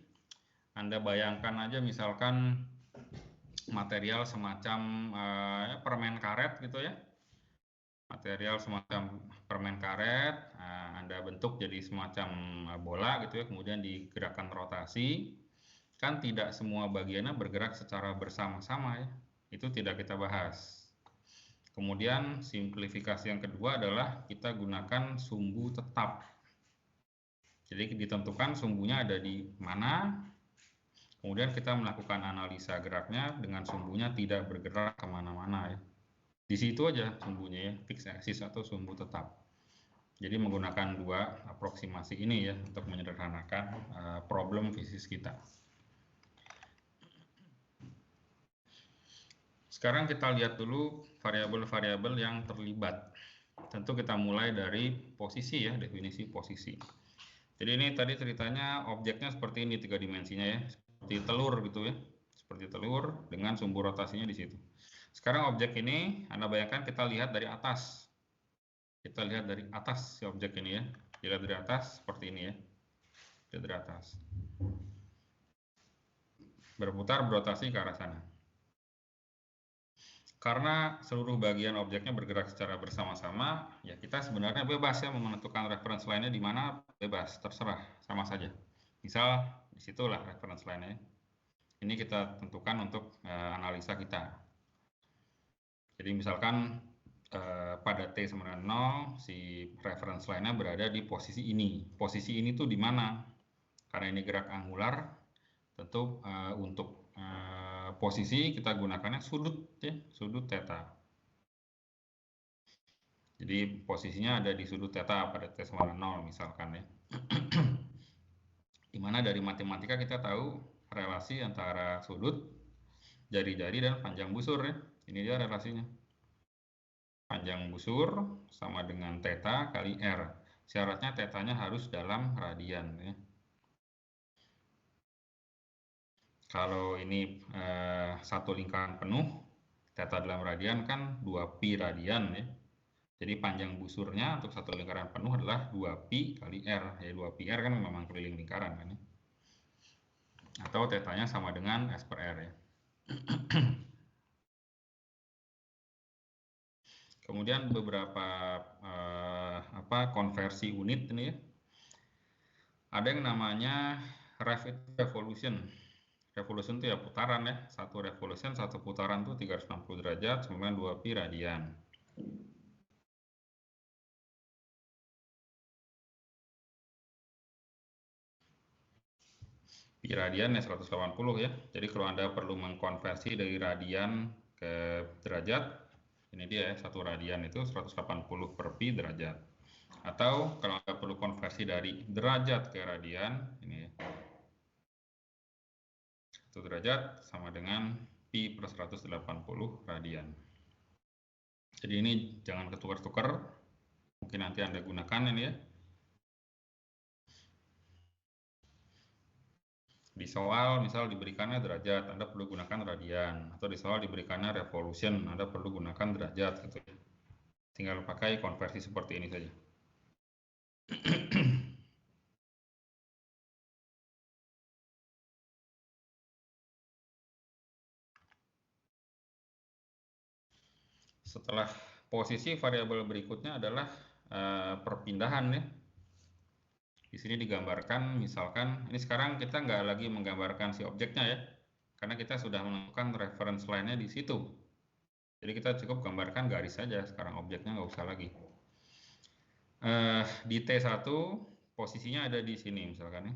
Anda bayangkan aja misalkan material semacam permen karet gitu ya. Material semacam permen karet, Anda bentuk jadi semacam bola gitu ya, kemudian digerakkan rotasi, kan tidak semua bagiannya bergerak secara bersama-sama ya, itu tidak kita bahas. Kemudian simplifikasi yang kedua adalah kita gunakan sumbu tetap. Jadi ditentukan sumbunya ada di mana, kemudian kita melakukan analisa geraknya dengan sumbunya tidak bergerak kemana-mana ya. Di situ aja sumbunya ya, fixed axis atau sumbu tetap. Jadi menggunakan dua aproksimasi ini ya untuk menyederhanakan problem fisis kita. Sekarang kita lihat dulu variabel-variabel yang terlibat. Tentu kita mulai dari posisi ya, definisi posisi. Jadi ini tadi ceritanya objeknya seperti ini 3 dimensinya ya, seperti telur gitu ya. Seperti telur dengan sumbu rotasinya di situ. Sekarang objek ini Anda bayangkan kita lihat dari atas. Kita lihat dari atas si objek ini ya. Dilihat dari atas seperti ini ya. Dilihat dari atas. Berputar berotasi ke arah sana. Karena seluruh bagian objeknya bergerak secara bersama-sama, ya kita sebenarnya bebas ya menentukan reference line-nya di mana, bebas, terserah, sama saja. Misal disitulah reference line-nya. Ini kita tentukan untuk analisa kita. Jadi misalkan pada T sama dengan 0, si reference line-nya berada di posisi ini. Posisi ini tuh di mana? Karena ini gerak angular, tentu untuk posisi kita gunakannya sudut ya, sudut theta. Jadi posisinya ada di sudut theta pada T sama dengan 0 misalkan ya. Dimana dari matematika kita tahu relasi antara sudut, jari-jari, dan panjang busur ya. Ini dia relasinya. Panjang busur sama dengan theta kali R. Syaratnya tetanya harus dalam radian ya. Kalau ini satu lingkaran penuh, theta dalam radian kan 2pi radian ya. Jadi panjang busurnya untuk satu lingkaran penuh adalah 2pi kali R. Ya 2pi R kan memang keliling lingkaran kan ya. Atau tetanya sama dengan S per R ya. Kemudian beberapa konversi unit ini ya. Ada yang namanya revolution. Revolution itu ya putaran ya. Satu revolution, satu putaran tuh 360 derajat sama dengan 2 pi radian. Pi radian ya 180 ya. Jadi kalau Anda perlu mengkonversi dari radian ke derajat, ini dia ya, 1 radian itu 180 per pi derajat. Atau kalau Anda perlu konversi dari derajat ke radian, ini ya. 1 derajat sama dengan pi per 180 radian. Jadi ini jangan ketukar-tukar. Mungkin nanti Anda gunakan ini ya. Di soal misal diberikannya derajat, Anda perlu gunakan radian, atau di soal diberikannya revolution, Anda perlu gunakan derajat gitu ya. Tinggal pakai konversi seperti ini saja. Setelah posisi, variabel berikutnya adalah perpindahan ya. Di sini digambarkan, misalkan ini sekarang kita nggak lagi menggambarkan si objeknya ya, karena kita sudah menemukan reference line-nya di situ. Jadi kita cukup gambarkan garis saja, sekarang objeknya nggak usah lagi. Di T1 posisinya ada di sini misalkan ya,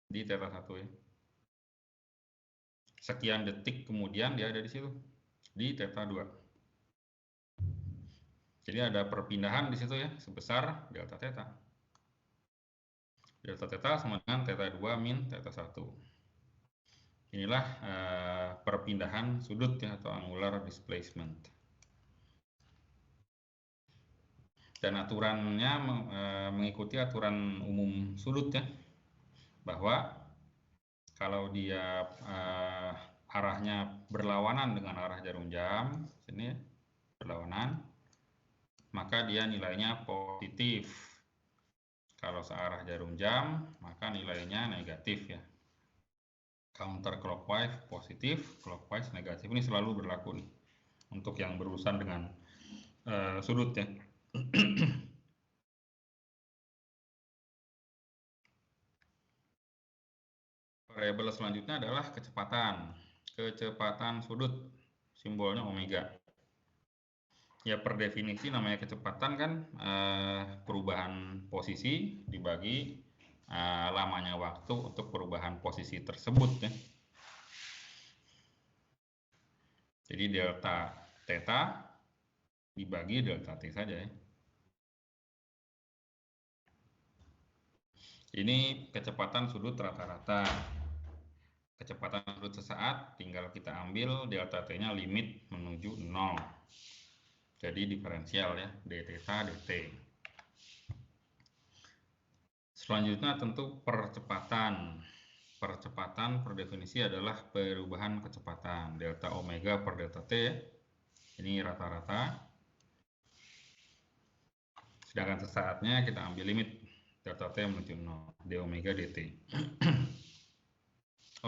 di T1 ya. Sekian detik kemudian dia ada di situ, di T2. Jadi ada perpindahan di situ ya, sebesar delta theta. Delta theta sama dengan T2 min T1. Inilah perpindahan sudut ya, atau angular displacement. Dan aturannya mengikuti aturan umum sudut ya, bahwa kalau dia arahnya berlawanan dengan arah jarum jam, sini ya, berlawanan, maka dia nilainya positif. Kalau searah jarum jam, maka nilainya negatif ya. Counter clockwise positif, clockwise negatif. Ini selalu berlaku nih untuk yang berurusan dengan sudut ya. Variabel selanjutnya adalah kecepatan. Kecepatan sudut, simbolnya omega. Ya per definisi namanya kecepatan kan perubahan posisi dibagi lamanya waktu untuk perubahan posisi tersebut ya. Jadi delta theta dibagi delta t saja ya. Ini kecepatan sudut rata-rata. Kecepatan sudut sesaat tinggal kita ambil delta t-nya limit menuju 0. Jadi diferensial ya, d theta dt. Selanjutnya tentu percepatan. Percepatan per definisi adalah perubahan kecepatan delta omega per delta t. Ini rata-rata. Sedangkan sesaatnya kita ambil limit delta t menuju 0, d omega dt.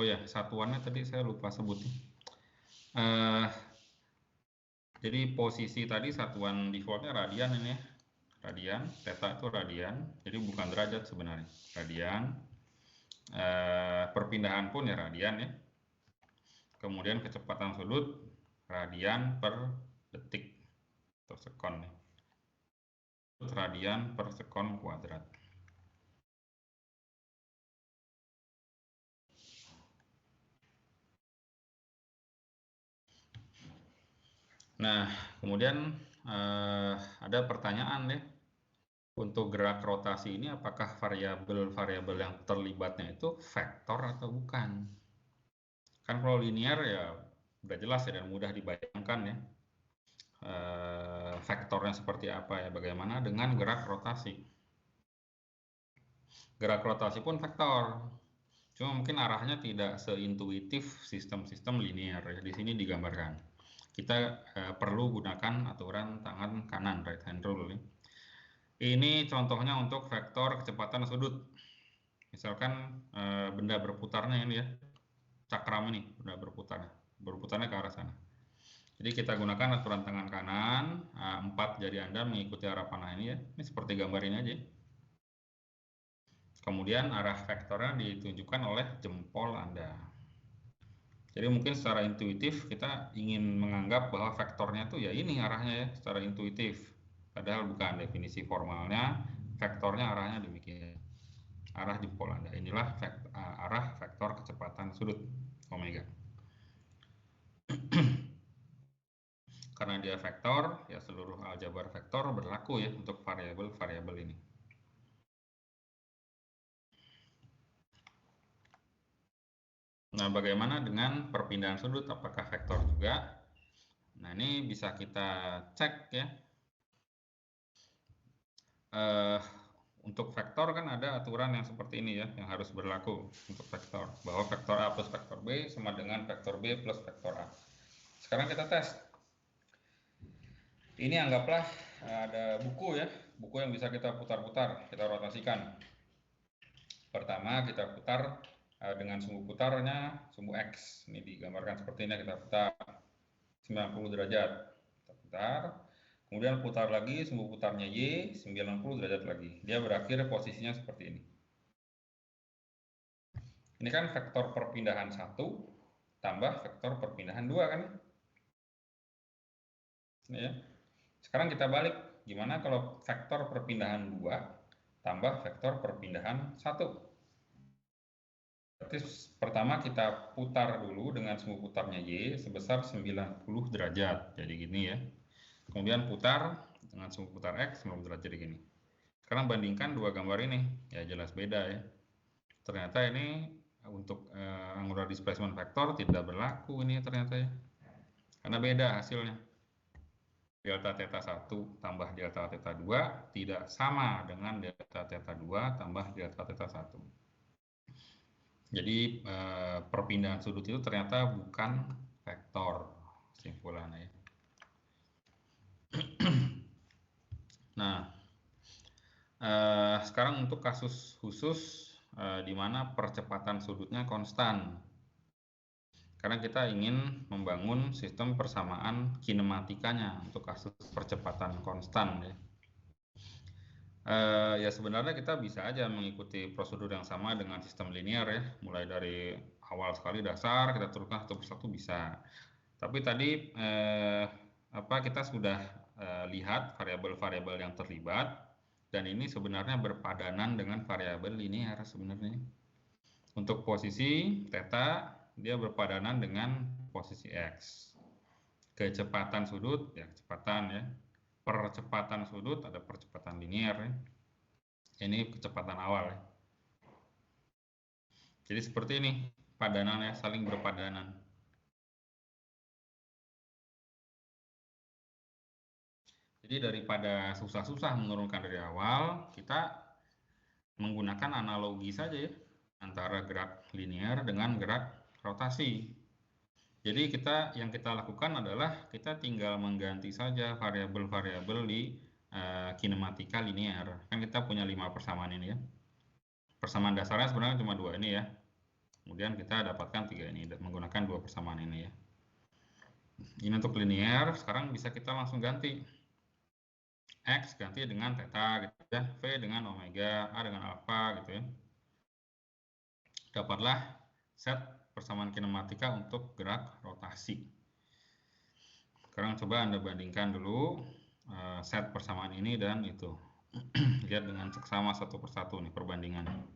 Oh ya, satuannya tadi saya lupa sebut. Jadi posisi tadi satuan defaultnya radian ini ya. Radian, theta itu radian, jadi bukan derajat sebenarnya. Radian. Perpindahan pun ya radian ya. Kemudian kecepatan sudut radian per detik atau sekon ya. Radian per sekon kuadrat. Nah, kemudian ada pertanyaan ya, untuk gerak rotasi ini apakah variabel yang terlibatnya itu vektor atau bukan? Kan kalau linear ya udah jelas ya dan mudah dibayangkan ya, vektornya seperti apa ya, bagaimana dengan gerak rotasi? Gerak rotasi pun vektor, cuma mungkin arahnya tidak seintuitif sistem-sistem linear ya. Di sini digambarkan. Kita perlu gunakan aturan tangan kanan, right hand rule. Ini contohnya untuk vektor kecepatan sudut. Misalkan benda berputarnya ini ya, cakram ini, benda berputarnya ke arah sana. Jadi kita gunakan aturan tangan kanan, 4 jari Anda mengikuti arah panah ini ya. Ini seperti gambar ini aja. Kemudian arah vektornya ditunjukkan oleh jempol Anda. Jadi mungkin secara intuitif kita ingin menganggap bahwa vektornya tuh ya ini arahnya ya, secara intuitif. Padahal bukan, definisi formalnya vektornya arahnya demikian. Arah jempol Anda. Inilah arah vektor kecepatan sudut omega. Karena dia vektor, ya seluruh aljabar vektor berlaku ya untuk variabel-variabel ini. Nah, bagaimana dengan perpindahan sudut? Apakah vektor juga? Nah, ini bisa kita cek ya. Untuk vektor kan ada aturan yang seperti ini ya, yang harus berlaku untuk vektor. Bahwa vektor A plus vektor B sama dengan vektor B plus vektor A. Sekarang kita tes. Ini anggaplah ada buku ya, buku yang bisa kita putar-putar, kita rotasikan. Pertama kita putar dengan sumbu putarnya, sumbu X. Ini digambarkan seperti ini, kita putar 90 derajat. Kita putar, kemudian putar lagi, sumbu putarnya Y, 90 derajat lagi. Dia berakhir posisinya seperti ini. Ini kan vektor perpindahan 1 tambah vektor perpindahan 2 kan? Ini ya. Sekarang kita balik, gimana kalau vektor perpindahan 2 tambah vektor perpindahan 1? Berarti pertama kita putar dulu dengan sumbu putarnya Y sebesar 90 derajat, jadi gini ya. Kemudian putar dengan sumbu putar X 90 derajat, jadi gini. Sekarang bandingkan dua gambar ini, ya jelas beda ya. Ternyata ini untuk angular displacement vector tidak berlaku ini ternyata ya. Karena beda hasilnya. Delta theta 1 tambah delta theta 2 tidak sama dengan delta theta 2 tambah delta theta 1. Jadi perpindahan sudut itu ternyata bukan vektor, kesimpulannya. Nah, sekarang untuk kasus khusus di mana percepatan sudutnya konstan. Karena kita ingin membangun sistem persamaan kinematikanya untuk kasus percepatan konstan ya. Ya sebenarnya kita bisa aja mengikuti prosedur yang sama dengan sistem linear ya, mulai dari awal sekali dasar kita turunkan satu persatu bisa. Tapi tadi kita sudah lihat variabel-variabel yang terlibat dan ini sebenarnya berpadanan dengan variabel linear sebenarnya. Untuk posisi theta dia berpadanan dengan posisi X. Kecepatan sudut ya kecepatan ya. Percepatan sudut ada percepatan linear ya. Ini kecepatan awal ya. Jadi seperti ini padanannya, saling berpadanan. Jadi daripada susah-susah menurunkan dari awal, kita menggunakan analogi saja ya antara gerak linear dengan gerak rotasi. Jadi yang kita lakukan adalah kita tinggal mengganti saja variabel-variabel di kinematika linear. Kan kita punya 5 persamaan ini ya. Persamaan dasarnya sebenarnya cuma 2 ini ya. Kemudian kita dapatkan 3 ini menggunakan 2 persamaan ini ya. Ini untuk linear, sekarang bisa kita langsung ganti. X ganti dengan theta gitu ya, V dengan omega, A dengan alpha gitu ya. Dapatlah set persamaan kinematika untuk gerak rotasi. Sekarang coba Anda bandingkan dulu set persamaan ini dan itu. Lihat dengan seksama satu persatu nih perbandingannya.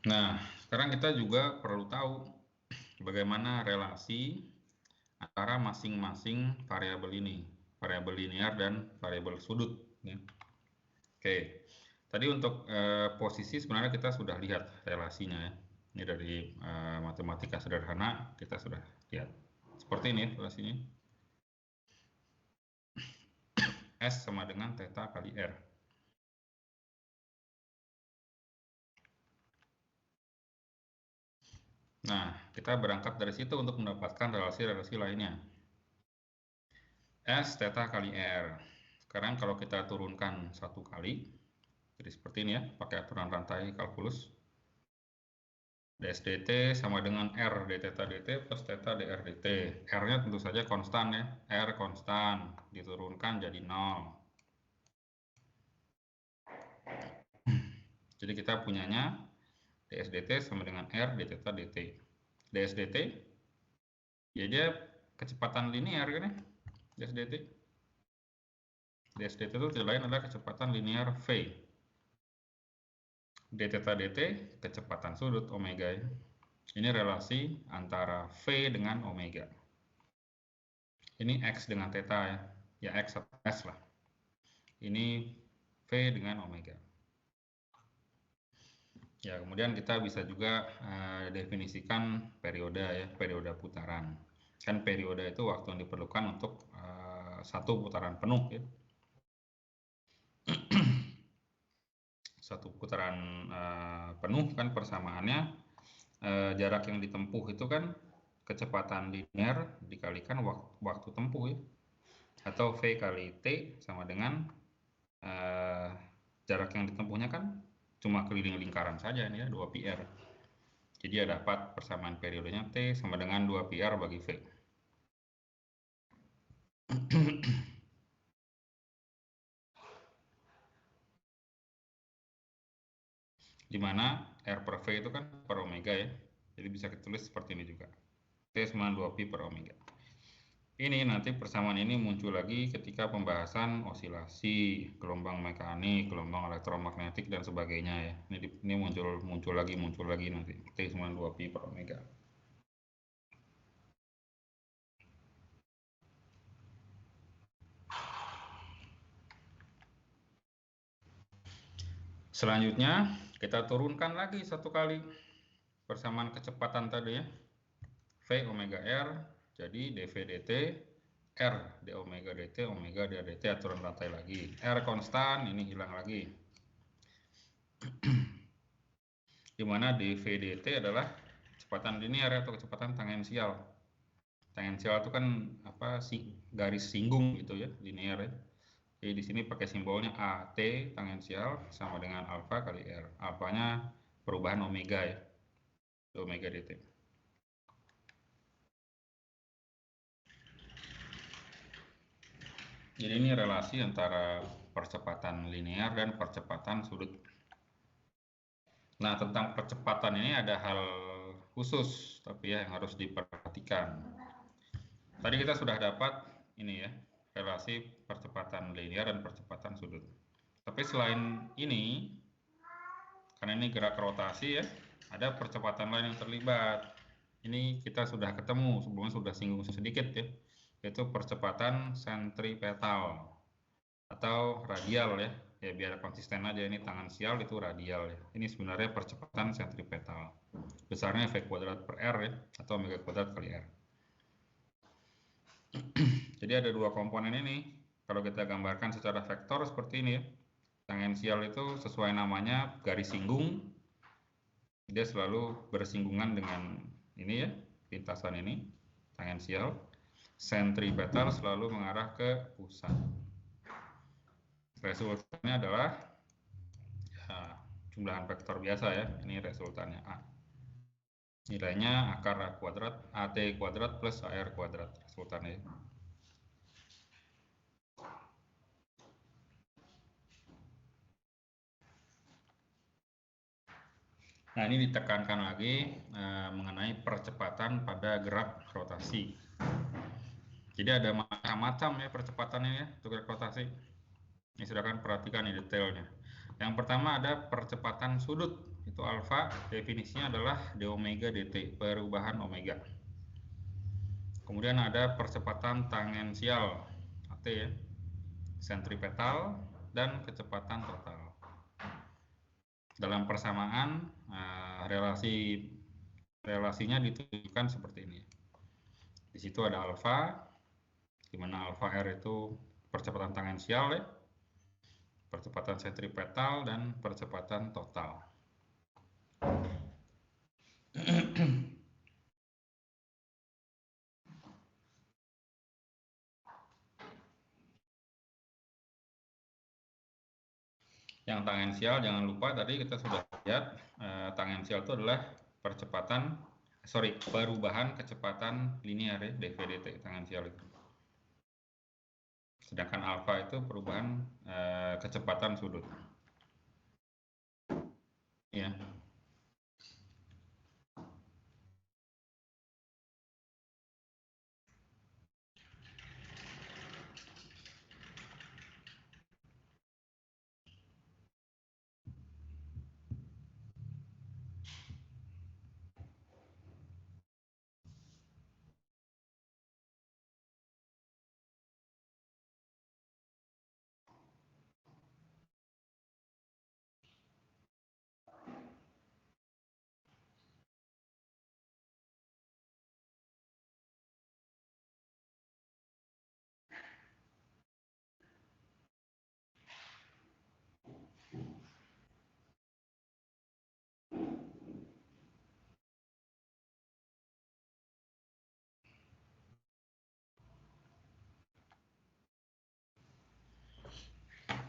Nah, sekarang kita juga perlu tahu bagaimana relasi antara masing-masing variabel ini. variabel linear dan variabel sudut. Ya. Oke, tadi untuk posisi sebenarnya kita sudah lihat relasinya ya. Ini dari matematika sederhana kita sudah lihat. Seperti ini relasinya. S sama dengan theta kali R. Nah, kita berangkat dari situ untuk mendapatkan relasi-relasi lainnya. S theta kali R. Sekarang kalau kita turunkan satu kali, jadi seperti ini ya, pakai aturan rantai kalkulus. ds dt sama dengan R d theta dt plus theta dr dt. R-nya tentu saja konstan ya, R konstan, diturunkan jadi 0. Jadi kita punyanya ds dt sama dengan R d theta dt. ds dt, ya dia kecepatan linear kan ya, ds dt. ds dt itu tidak lain adalah kecepatan linear V. d theta dt kecepatan sudut omega. Ini relasi antara V dengan omega. Ini X dengan theta ya X atau S lah. Ini V dengan omega. Ya, kemudian kita bisa juga definisikan periode ya, periode putaran. Kan periode itu waktu yang diperlukan untuk satu putaran penuh ya. Satu putaran penuh kan persamaannya jarak yang ditempuh itu kan kecepatan linear dikalikan waktu tempuh ya, atau V kali T sama dengan jarak yang ditempuhnya kan cuma keliling lingkaran saja ini ya, 2πr. Jadi ya dapat persamaan periodenya T sama dengan 2πr bagi V. Di mana R per V itu kan per omega ya. Jadi bisa ditulis seperti ini juga. T sama 2pi per omega. Ini nanti persamaan ini muncul lagi ketika pembahasan osilasi, gelombang mekanik, gelombang elektromagnetik dan sebagainya ya. Ini muncul lagi nanti. T sama 2pi per omega. Selanjutnya kita turunkan lagi satu kali persamaan kecepatan tadi ya. V omega R jadi dV dt R d omega dt omega d dt, aturan rantai lagi. R konstan, ini hilang lagi. Dimana dV dt adalah kecepatan linear atau kecepatan tangensial. Tangensial itu kan apa sih, garis singgung gitu ya, linear ya. Jadi di sini pakai simbolnya AT tangensial sama dengan alfa kali R. Alfanya perubahan omega ya, omega dt. Jadi ini relasi antara percepatan linear dan percepatan sudut. Nah, tentang percepatan ini ada hal khusus tapi ya yang harus diperhatikan. Tadi kita sudah dapat ini ya, relasi percepatan linear dan percepatan sudut. Tapi selain ini, karena ini gerak rotasi ya, ada percepatan lain yang terlibat. Ini kita sudah ketemu, sebelumnya sudah singgung sedikit ya, yaitu percepatan sentripetal atau radial ya. Ya biar konsisten aja, ini tangensial itu radial ya. Ini sebenarnya percepatan sentripetal. Besarnya V kuadrat per R ya, atau omega kuadrat kali R. Jadi ada dua komponen ini. Kalau kita gambarkan secara vektor seperti ini ya. Tangensial itu sesuai namanya garis singgung. Dia selalu bersinggungan dengan ini ya, lintasan ini, tangensial. Sentripetal selalu mengarah ke pusat. Resultannya adalah ya, jumlahan vektor biasa ya. Ini resultannya A. Nilainya akar A kuadrat, AT kuadrat plus AR kuadrat resultannya. Nah, ini ditekankan lagi mengenai percepatan pada gerak rotasi. Jadi ada macam-macam ya percepatannya ya untuk gerak rotasi. Ini silakan perhatikan nih detailnya. Yang pertama ada percepatan sudut, itu alfa, definisinya adalah d omega dt, perubahan omega. Kemudian ada percepatan tangensial T ya, sentripetal dan kecepatan total. Dalam persamaan relasinya ditunjukkan seperti ini. Di situ ada alfa, di mana alfa R itu percepatan tangensial ya, percepatan sentripetal dan percepatan total. Yang tangensial jangan lupa tadi kita sudah lihat tangensial itu adalah perubahan kecepatan linear ya, dv/dt tangensial itu. Sedangkan alfa itu perubahan kecepatan sudut. Ya.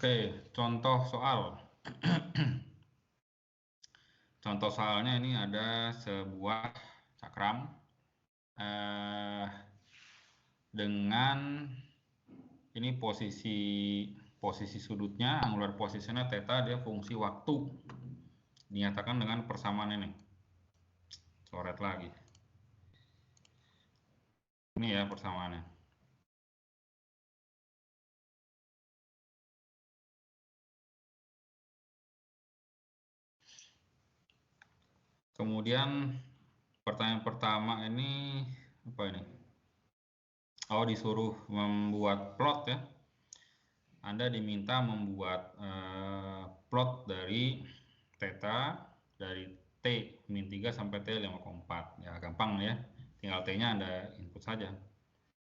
Oke, contoh soal. Contoh soalnya ini ada sebuah cakram dengan ini posisi sudutnya, angular posisinya theta, dia fungsi waktu. Dinyatakan dengan persamaan ini. Coret lagi. Ini ya persamaannya. Kemudian pertanyaan pertama ini apa ini? Oh, disuruh membuat plot ya. Anda diminta membuat plot dari theta dari T-3 sampai T5,4. Ya gampang ya. Tinggal T-nya Anda input saja.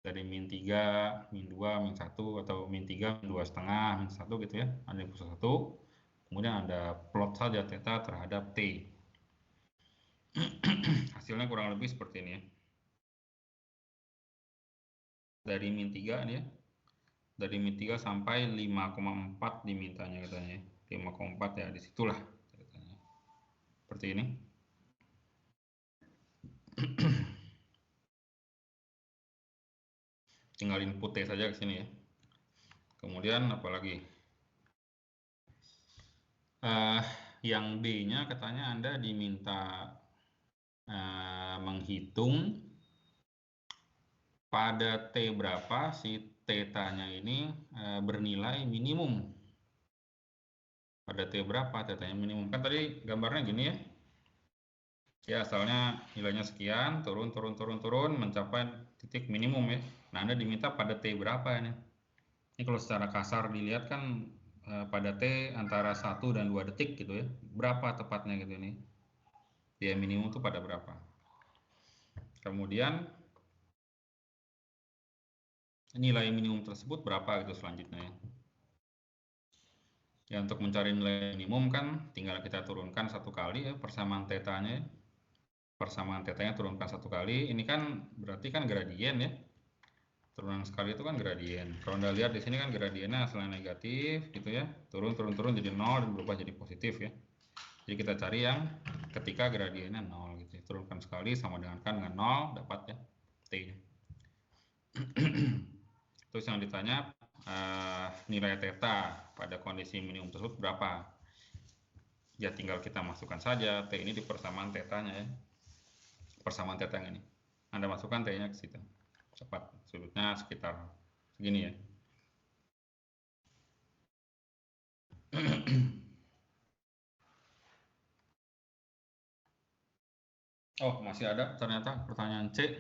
Dari -3, -2, -1 atau -3, -2,5, -1 gitu ya. Anda input 1. Kemudian Anda plot saja theta terhadap T. Hasilnya kurang lebih seperti ini ya. Dari -3 nih ya. Dari -3 sampai 5,4 dimintanya katanya. 5,4 ya, disitulah ceritanya. Seperti ini. Tinggal input T saja ke sini ya. Kemudian apalagi? Yang B-nya katanya Anda diminta menghitung pada T berapa si theta-nya ini bernilai minimum. Pada T berapa theta-nya minimum? Kan tadi gambarnya gini ya. Ya, asalnya nilainya sekian, turun, mencapai titik minimum ya. Nah, Anda diminta pada T berapa ini? Ini kalau secara kasar dilihat kan pada T antara 1 dan 2 detik gitu ya. Berapa tepatnya gitu ini? Dia minimum itu pada berapa? Kemudian nilai minimum tersebut berapa gitu selanjutnya ya. Ya, untuk mencari nilai minimum kan tinggal kita turunkan satu kali ya persamaan theta-nya. Persamaan theta-nya turunkan satu kali. Ini kan berarti kan gradien ya. Turunan sekali itu kan gradien. Kalau Anda lihat di sini kan gradiennya asalnya negatif gitu ya. Turun jadi 0 dan berubah jadi positif ya. Jadi kita cari yang ketika gradiennya 0 gitu ya. Turunkan sekali sama dengan 0 dapat ya T-nya. Terus yang ditanya nilai theta pada kondisi minimum tersebut berapa? Ya tinggal kita masukkan saja T ini di persamaan theta-nya ya. Persamaan theta yang ini. Anda masukkan T-nya ke situ. Cepat, sudutnya sekitar segini ya. Oh, masih ada ternyata pertanyaan C.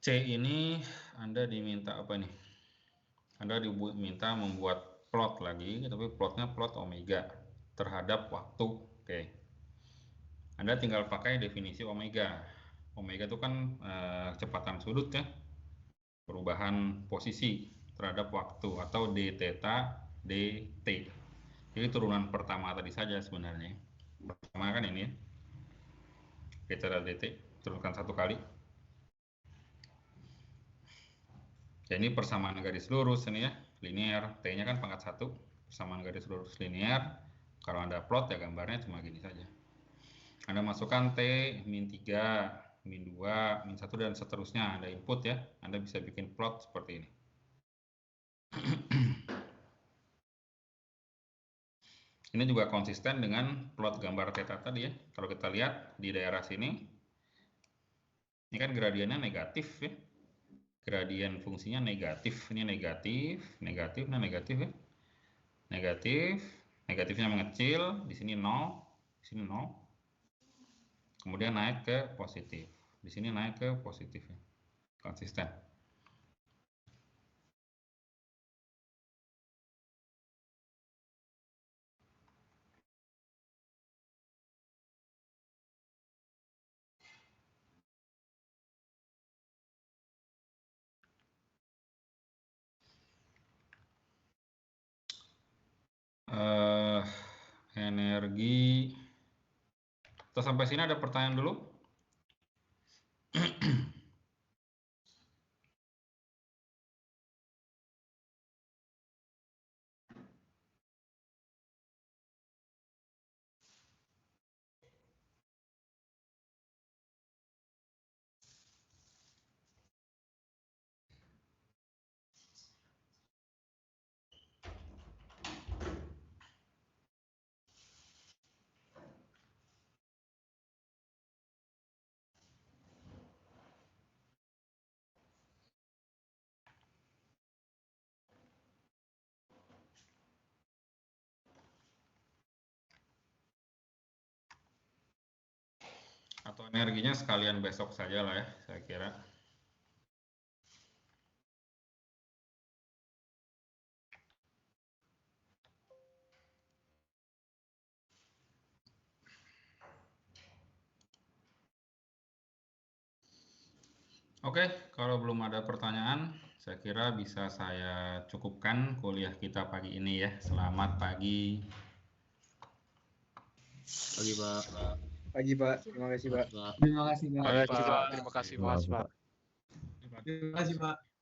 C ini Anda diminta apa nih? Anda diminta membuat plot lagi, tapi plotnya plot omega terhadap waktu. Oke. Anda tinggal pakai definisi omega. Omega itu kan kecepatan sudut ya, perubahan posisi terhadap waktu, atau d theta dt. Jadi turunan pertama tadi saja sebenarnya. Pertama kan ini ya, d theta dt, turunkan satu kali. Ya, ini persamaan garis lurus ini ya, linear. T-nya kan pangkat 1, persamaan garis lurus linear. Kalau Anda plot ya gambarnya cuma gini saja. Anda masukkan T, min 3, min 2, min 1, dan seterusnya. Anda input ya, Anda bisa bikin plot seperti ini. Ini juga konsisten dengan plot gambar theta tadi ya. Kalau kita lihat di daerah sini, ini kan gradiennya negatif ya. Gradien fungsinya negatif, ini negatif, negatif, nah negatif ya. Negatif, negatifnya mengecil, di sini 0, di sini 0. Kemudian naik ke positif. Di sini naik ke positif ya. Konsisten. Energi. Atau sampai sini ada pertanyaan dulu? Atau energinya sekalian besok saja lah ya, saya kira. Oke, kalau belum ada pertanyaan, saya kira bisa saya cukupkan kuliah kita pagi ini ya. Selamat pagi. Pagi, Pak. Pagi, Pak. Terima kasih, Pak. Terima kasih, Pak. Terima kasih, Mas, Pak. Terima kasih, Pak.